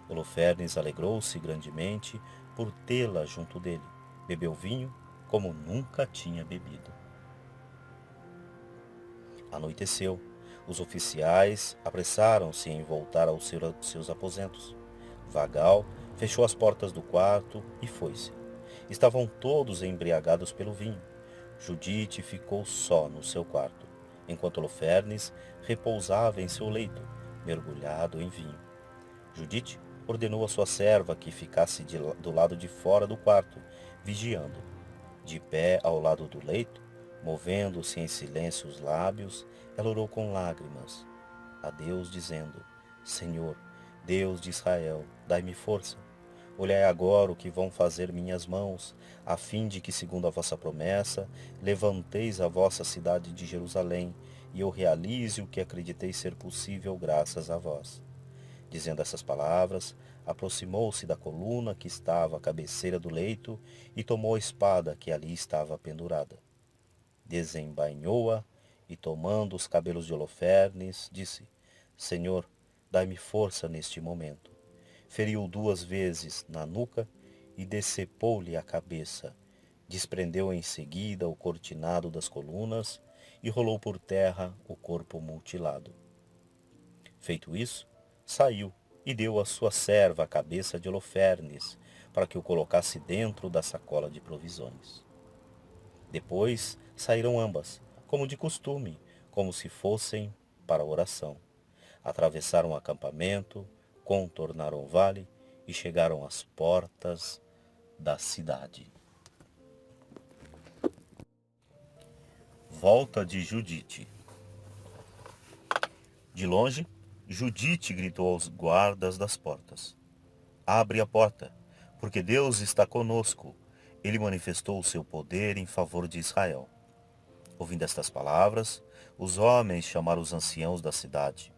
Holofernes alegrou-se grandemente por tê-la junto dele. Bebeu vinho como nunca tinha bebido. Anoiteceu. Os oficiais apressaram-se em voltar aos seus aposentos. Vagal fechou as portas do quarto e foi-se. Estavam todos embriagados pelo vinho. Judite ficou só no seu quarto, enquanto Holofernes repousava em seu leito, mergulhado em vinho. Judite ordenou a sua serva que ficasse do lado de fora do quarto, vigiando. De pé ao lado do leito, movendo-se em silêncio os lábios, ela orou com lágrimas a Deus, dizendo: Senhor, Deus de Israel, dai-me força. Olhai agora o que vão fazer minhas mãos, a fim de que, segundo a vossa promessa, levanteis a vossa cidade de Jerusalém, e eu realize o que acreditei ser possível graças a vós. Dizendo essas palavras, aproximou-se da coluna que estava à cabeceira do leito e tomou a espada que ali estava pendurada. Desembainhou-a e, tomando os cabelos de Holofernes, disse: Senhor, dai-me força neste momento. Feriu 2 vezes na nuca e decepou-lhe a cabeça. Desprendeu em seguida o cortinado das colunas e rolou por terra o corpo mutilado. Feito isso, saiu e deu à sua serva a cabeça de Holofernes, para que o colocasse dentro da sacola de provisões. Depois saíram ambas, como de costume, como se fossem para a oração. Atravessaram o acampamento, contornaram o vale e chegaram às portas da cidade. Volta de Judite. De longe, Judite gritou aos guardas das portas: Abre a porta, porque Deus está conosco. Ele manifestou o seu poder em favor de Israel. Ouvindo estas palavras, os homens chamaram os anciãos da cidade.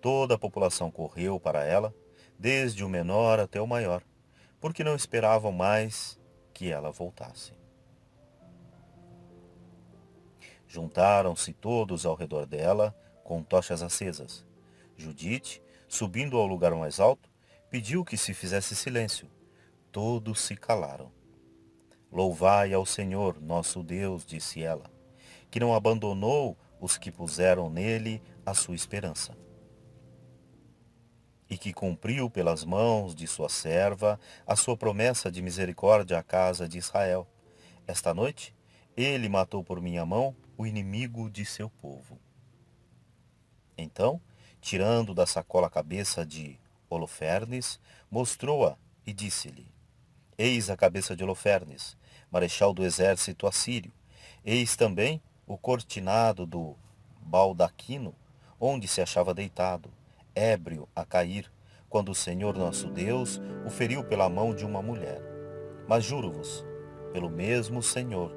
Toda a população correu para ela, desde o menor até o maior, porque não esperavam mais que ela voltasse. Juntaram-se todos ao redor dela, com tochas acesas. Judite, subindo ao lugar mais alto, pediu que se fizesse silêncio. Todos se calaram. Louvai ao Senhor, nosso Deus, disse ela, que não abandonou os que puseram nele a sua esperança, e que cumpriu pelas mãos de sua serva a sua promessa de misericórdia à casa de Israel. Esta noite, ele matou por minha mão o inimigo de seu povo. Então, tirando da sacola a cabeça de Holofernes, mostrou-a e disse-lhe: Eis a cabeça de Holofernes, marechal do exército assírio. Eis também o cortinado do baldaquino, onde se achava deitado, ébrio a cair, quando o Senhor nosso Deus o feriu pela mão de uma mulher. Mas juro-vos, pelo mesmo Senhor,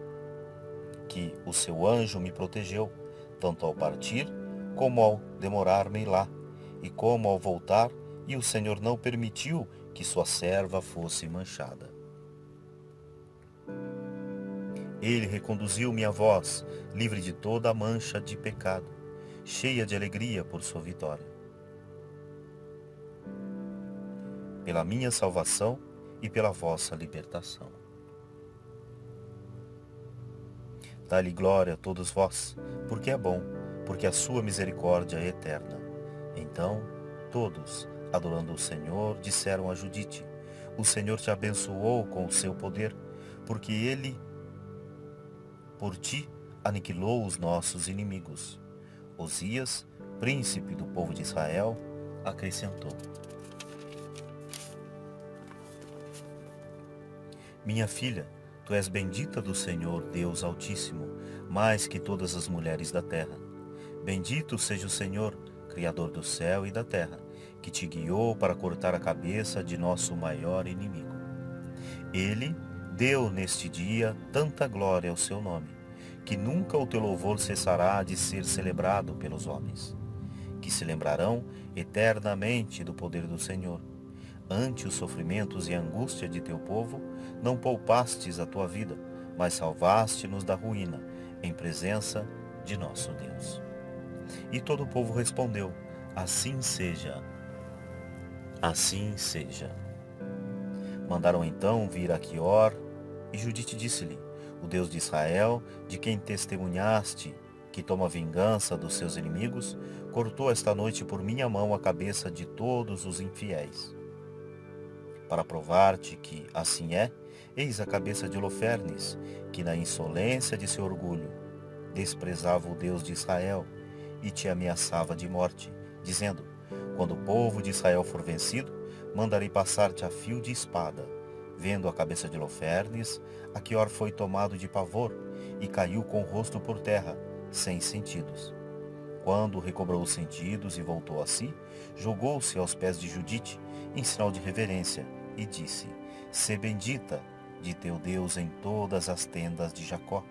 que o seu anjo me protegeu, tanto ao partir como ao demorar-me lá, e como ao voltar, e o Senhor não permitiu que sua serva fosse manchada. Ele reconduziu minha voz, livre de toda a mancha de pecado, cheia de alegria por sua vitória. Pela minha salvação e pela vossa libertação. Dá-lhe glória a todos vós, porque é bom, porque a sua misericórdia é eterna. Então, todos, adorando o Senhor, disseram a Judite: O Senhor te abençoou com o seu poder, porque ele, por ti, aniquilou os nossos inimigos. Osias, príncipe do povo de Israel, acrescentou: Minha filha, tu és bendita do Senhor, Deus Altíssimo, mais que todas as mulheres da terra. Bendito seja o Senhor, Criador do céu e da terra, que te guiou para cortar a cabeça de nosso maior inimigo. Ele deu neste dia tanta glória ao seu nome, que nunca o teu louvor cessará de ser celebrado pelos homens, que se lembrarão eternamente do poder do Senhor. Ante os sofrimentos e a angústia de teu povo, não poupastes a tua vida, mas salvaste-nos da ruína, em presença de nosso Deus. E todo o povo respondeu: Assim seja. Assim seja. Mandaram então vir Aquior, e Judite disse-lhe: O Deus de Israel, de quem testemunhaste, que toma vingança dos seus inimigos, cortou esta noite por minha mão a cabeça de todos os infiéis. Para provar-te que assim é, eis a cabeça de Holofernes, que na insolência de seu orgulho desprezava o Deus de Israel e te ameaçava de morte, dizendo: Quando o povo de Israel for vencido, mandarei passar-te a fio de espada. Vendo a cabeça de Holofernes, Aquior foi tomado de pavor e caiu com o rosto por terra, sem sentidos. Quando recobrou os sentidos e voltou a si, jogou-se aos pés de Judite, em sinal de reverência, e disse: Sê bendita de teu Deus em todas as tendas de Jacó,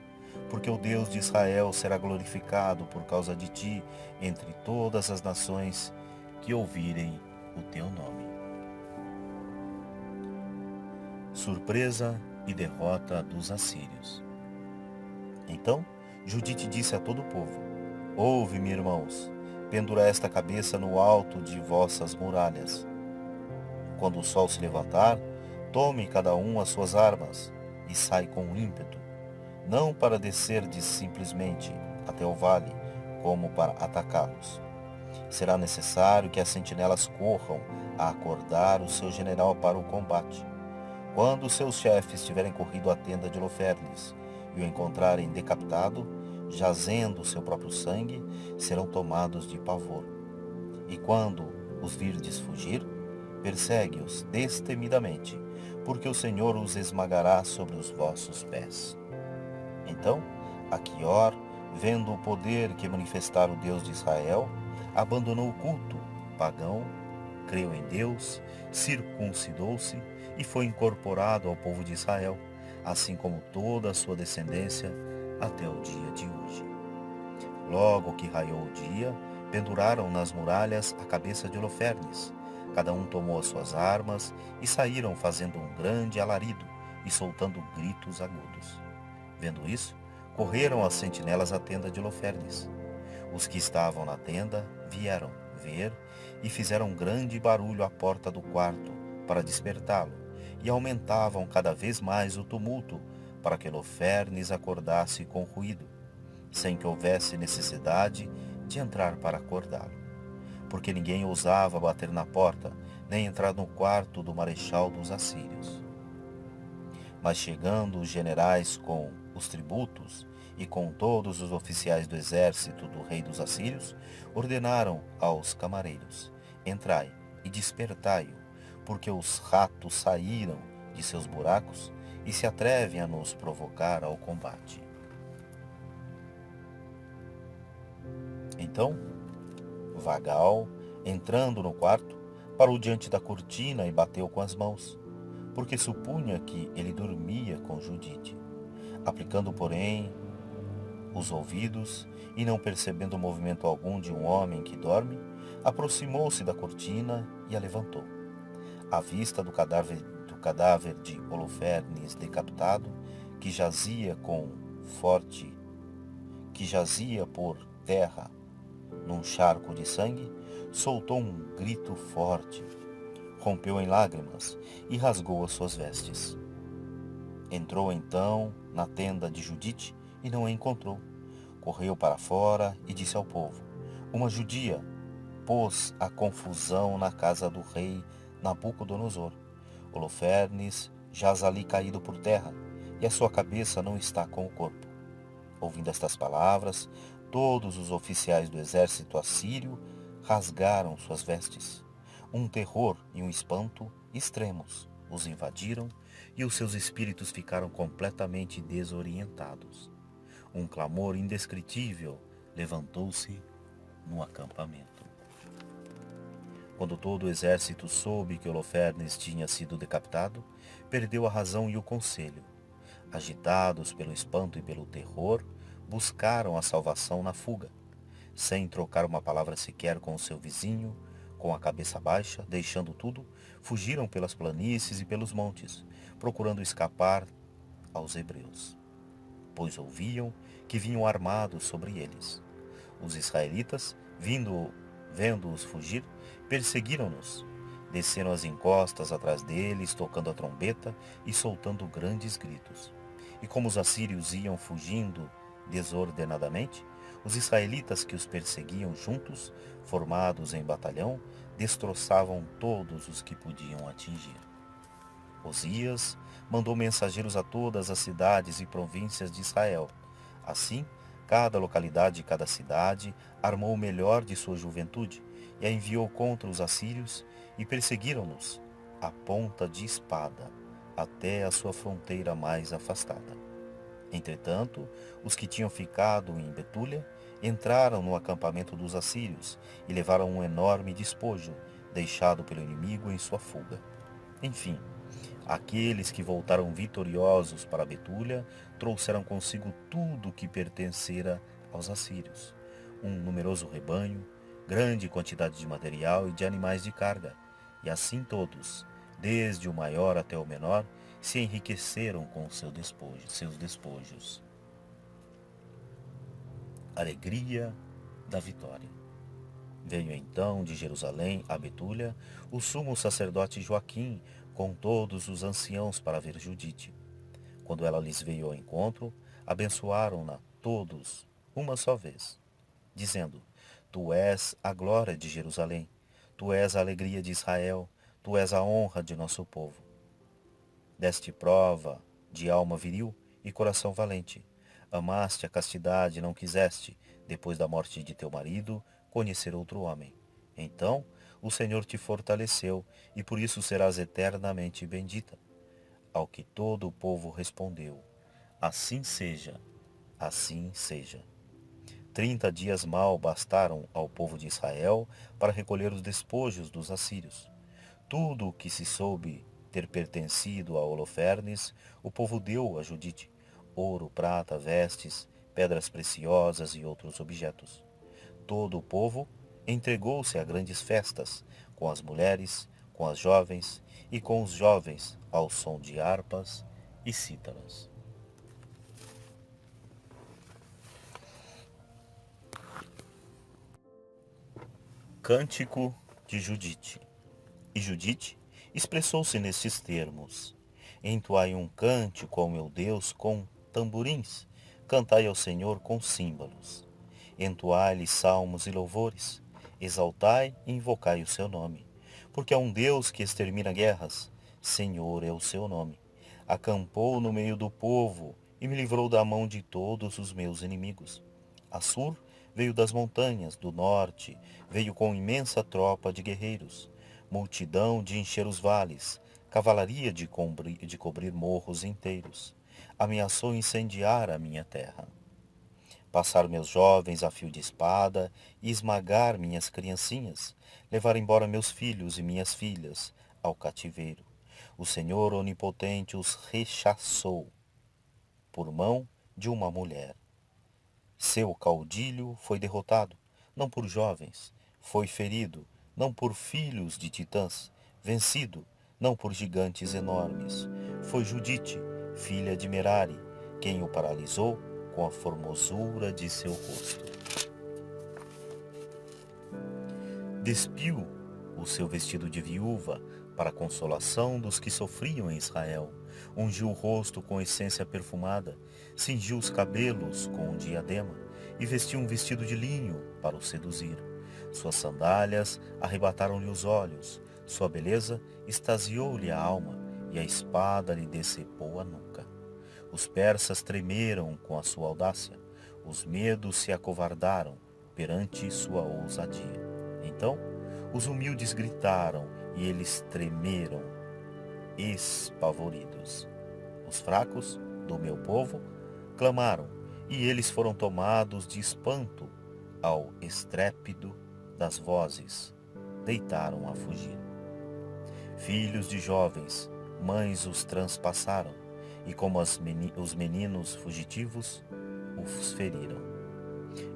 porque o Deus de Israel será glorificado por causa de ti entre todas as nações que ouvirem o teu nome. Surpresa e derrota dos assírios. Então Judite disse a todo o povo: Ouve-me, irmãos, pendura esta cabeça no alto de vossas muralhas. Quando o sol se levantar, tome cada um as suas armas e sai com ímpeto, não para descerdes simplesmente até o vale, como para atacá-los. Será necessário que as sentinelas corram a acordar o seu general para o combate. Quando os seus chefes tiverem corrido à tenda de Holofernes e o encontrarem decapitado, jazendo o seu próprio sangue, serão tomados de pavor. E quando os virdes fugir, persegue-os destemidamente, porque o Senhor os esmagará sobre os vossos pés. Então, Aquior, vendo o poder que manifestara o Deus de Israel, abandonou o culto pagão, creu em Deus, circuncidou-se e foi incorporado ao povo de Israel, assim como toda a sua descendência até o dia de hoje. Logo que raiou o dia, penduraram nas muralhas a cabeça de Holofernes. Cada um tomou as suas armas e saíram fazendo um grande alarido e soltando gritos agudos. Vendo isso, correram as sentinelas à tenda de Holofernes. Os que estavam na tenda vieram ver e fizeram um grande barulho à porta do quarto para despertá-lo, e aumentavam cada vez mais o tumulto para que Holofernes acordasse com ruído, sem que houvesse necessidade de entrar para acordá-lo, porque ninguém ousava bater na porta, nem entrar no quarto do marechal dos assírios. Mas chegando os generais com os tributos e com todos os oficiais do exército do rei dos assírios, ordenaram aos camareiros: entrai e despertai-o, porque os ratos saíram de seus buracos e se atrevem a nos provocar ao combate. Então, Vagal, entrando no quarto, parou diante da cortina e bateu com as mãos, porque supunha que ele dormia com Judite. Aplicando, porém, os ouvidos e não percebendo movimento algum de um homem que dorme, aproximou-se da cortina e a levantou. À vista do cadáver de Holofernes decapitado, que jazia por terra num charco de sangue, soltou um grito forte, rompeu em lágrimas e rasgou as suas vestes. Entrou então na tenda de Judite e não a encontrou. Correu para fora e disse ao povo: uma judia pôs a confusão na casa do rei Nabucodonosor. Holofernes jaz ali caído por terra, e a sua cabeça não está com o corpo. Ouvindo estas palavras, todos os oficiais do exército assírio rasgaram suas vestes. Um terror e um espanto extremos os invadiram e os seus espíritos ficaram completamente desorientados. Um clamor indescritível levantou-se no acampamento. Quando todo o exército soube que Holofernes tinha sido decapitado, perdeu a razão e o conselho. Agitados pelo espanto e pelo terror, buscaram a salvação na fuga. Sem trocar uma palavra sequer com o seu vizinho, com a cabeça baixa, deixando tudo, fugiram pelas planícies e pelos montes, procurando escapar aos hebreus, pois ouviam que vinham armados sobre eles. Os israelitas, vendo-os fugir, perseguiram-nos. Desceram as encostas atrás deles, tocando a trombeta e soltando grandes gritos. E como os assírios iam fugindo desordenadamente, os israelitas que os perseguiam juntos, formados em batalhão, destroçavam todos os que podiam atingir. Osias mandou mensageiros a todas as cidades e províncias de Israel. Assim, cada localidade e cada cidade armou o melhor de sua juventude e a enviou contra os assírios, e perseguiram-nos à ponta de espada até a sua fronteira mais afastada. Entretanto, os que tinham ficado em Betúlia entraram no acampamento dos assírios e levaram um enorme despojo, deixado pelo inimigo em sua fuga. Enfim, aqueles que voltaram vitoriosos para Betúlia trouxeram consigo tudo o que pertencera aos assírios: um numeroso rebanho, grande quantidade de material e de animais de carga. E assim todos, desde o maior até o menor, se enriqueceram com seus despojos. Alegria da vitória. Veio então de Jerusalém a Betúlia o sumo sacerdote Joaquim com todos os anciãos para ver Judite. Quando ela lhes veio ao encontro, abençoaram-na todos uma só vez, dizendo: Tu és a glória de Jerusalém, tu és a alegria de Israel, tu és a honra de nosso povo. Deste prova de alma viril e coração valente. Amaste a castidade e não quiseste, depois da morte de teu marido, conhecer outro homem. Então o Senhor te fortaleceu, e por isso serás eternamente bendita. Ao que todo o povo respondeu: Assim seja, assim seja. 30 dias mal bastaram ao povo de Israel para recolher os despojos dos assírios. Tudo o que se soube ter pertencido a Holofernes, o povo deu a Judite: ouro, prata, vestes, pedras preciosas e outros objetos. Todo o povo entregou-se a grandes festas, com as mulheres, com as jovens e com os jovens, ao som de harpas e cítaras. Cântico de Judite. E Judite expressou-se nestes termos: Entoai um cântico ao meu Deus com tamborins, cantai ao Senhor com símbolos. Entoai-lhe salmos e louvores, exaltai e invocai o seu nome. Porque há um Deus que extermina guerras, Senhor é o seu nome. Acampou no meio do povo e me livrou da mão de todos os meus inimigos. Assur veio das montanhas do norte, veio com imensa tropa de guerreiros, multidão de encher os vales, cavalaria de cobrir morros inteiros. Ameaçou incendiar a minha terra, passar meus jovens a fio de espada e esmagar minhas criancinhas, levar embora meus filhos e minhas filhas ao cativeiro. O Senhor Onipotente os rechaçou por mão de uma mulher. Seu caudilho foi derrotado, não por jovens, foi ferido, não por filhos de titãs, vencido, não por gigantes enormes. Foi Judite, filha de Merari, quem o paralisou com a formosura de seu rosto. Despiu o seu vestido de viúva para a consolação dos que sofriam em Israel. Ungiu o rosto com essência perfumada, cingiu os cabelos com um diadema e vestiu um vestido de linho para o seduzir. Suas sandálias arrebataram-lhe os olhos, sua beleza extasiou-lhe a alma e a espada lhe decepou a nuca. Os persas tremeram com a sua audácia, os medos se acovardaram perante sua ousadia. Então os humildes gritaram e eles tremeram, espavoridos. Os fracos do meu povo clamaram, e eles foram tomados de espanto ao estrépito das vozes. Deitaram a fugir. Filhos de jovens, mães os transpassaram, e como os meninos fugitivos, os feriram.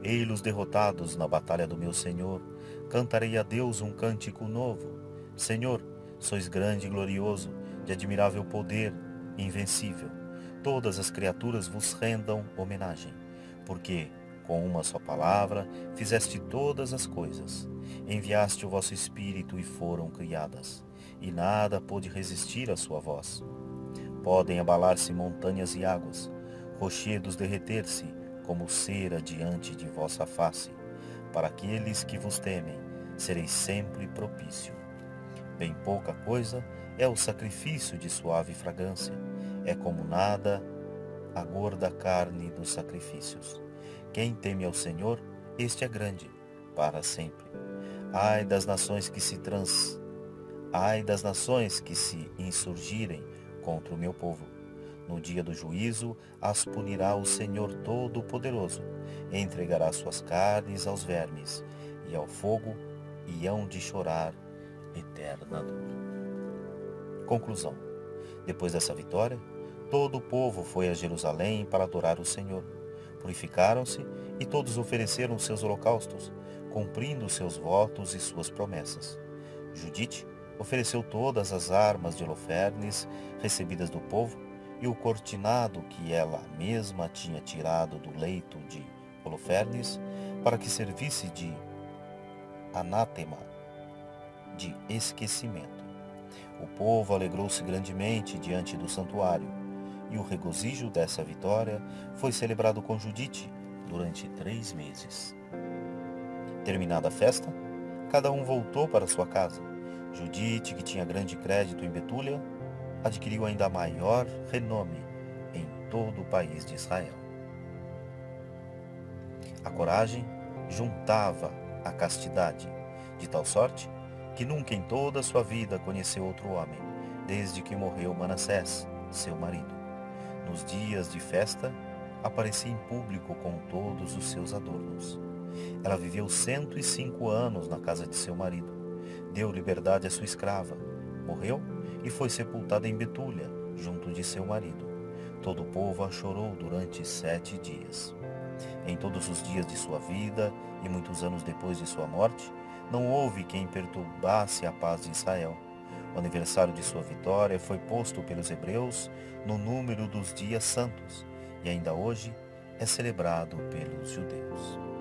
Ei-los derrotados na batalha do meu Senhor, cantarei a Deus um cântico novo. Senhor, sois grande e glorioso, de admirável poder, invencível. Todas as criaturas vos rendam homenagem, porque, com uma só palavra, fizeste todas as coisas. Enviaste o vosso Espírito e foram criadas, e nada pôde resistir à sua voz. Podem abalar-se montanhas e águas, rochedos derreter-se, como cera diante de vossa face. Para aqueles que vos temem, sereis sempre propício. Bem pouca coisa é o sacrifício de suave fragrância, é como nada a gorda carne dos sacrifícios. Quem teme ao Senhor, este é grande, para sempre. Ai das nações que se insurgirem contra o meu povo. No dia do juízo as punirá o Senhor Todo-Poderoso, e entregará suas carnes aos vermes, e ao fogo, e hão de chorar eterna dor. Conclusão. Depois dessa vitória, todo o povo foi a Jerusalém para adorar o Senhor. Purificaram-se e todos ofereceram seus holocaustos, cumprindo seus votos e suas promessas. Judite ofereceu todas as armas de Holofernes recebidas do povo e o cortinado que ela mesma tinha tirado do leito de Holofernes para que servisse de anátema, de esquecimento. O povo alegrou-se grandemente diante do santuário, e o regozijo dessa vitória foi celebrado com Judite durante 3 meses. Terminada a festa, cada um voltou para sua casa. Judite, que tinha grande crédito em Betúlia, adquiriu ainda maior renome em todo o país de Israel. A coragem juntava a castidade, de tal sorte que nunca em toda a sua vida conheceu outro homem, desde que morreu Manassés, seu marido. Nos dias de festa, aparecia em público com todos os seus adornos. Ela viveu 105 anos na casa de seu marido. Deu liberdade à sua escrava. Morreu e foi sepultada em Betúlia, junto de seu marido. Todo o povo a chorou durante 7 dias. Em todos os dias de sua vida e muitos anos depois de sua morte, não houve quem perturbasse a paz de Israel. O aniversário de sua vitória foi posto pelos hebreus no número dos dias santos e ainda hoje é celebrado pelos judeus.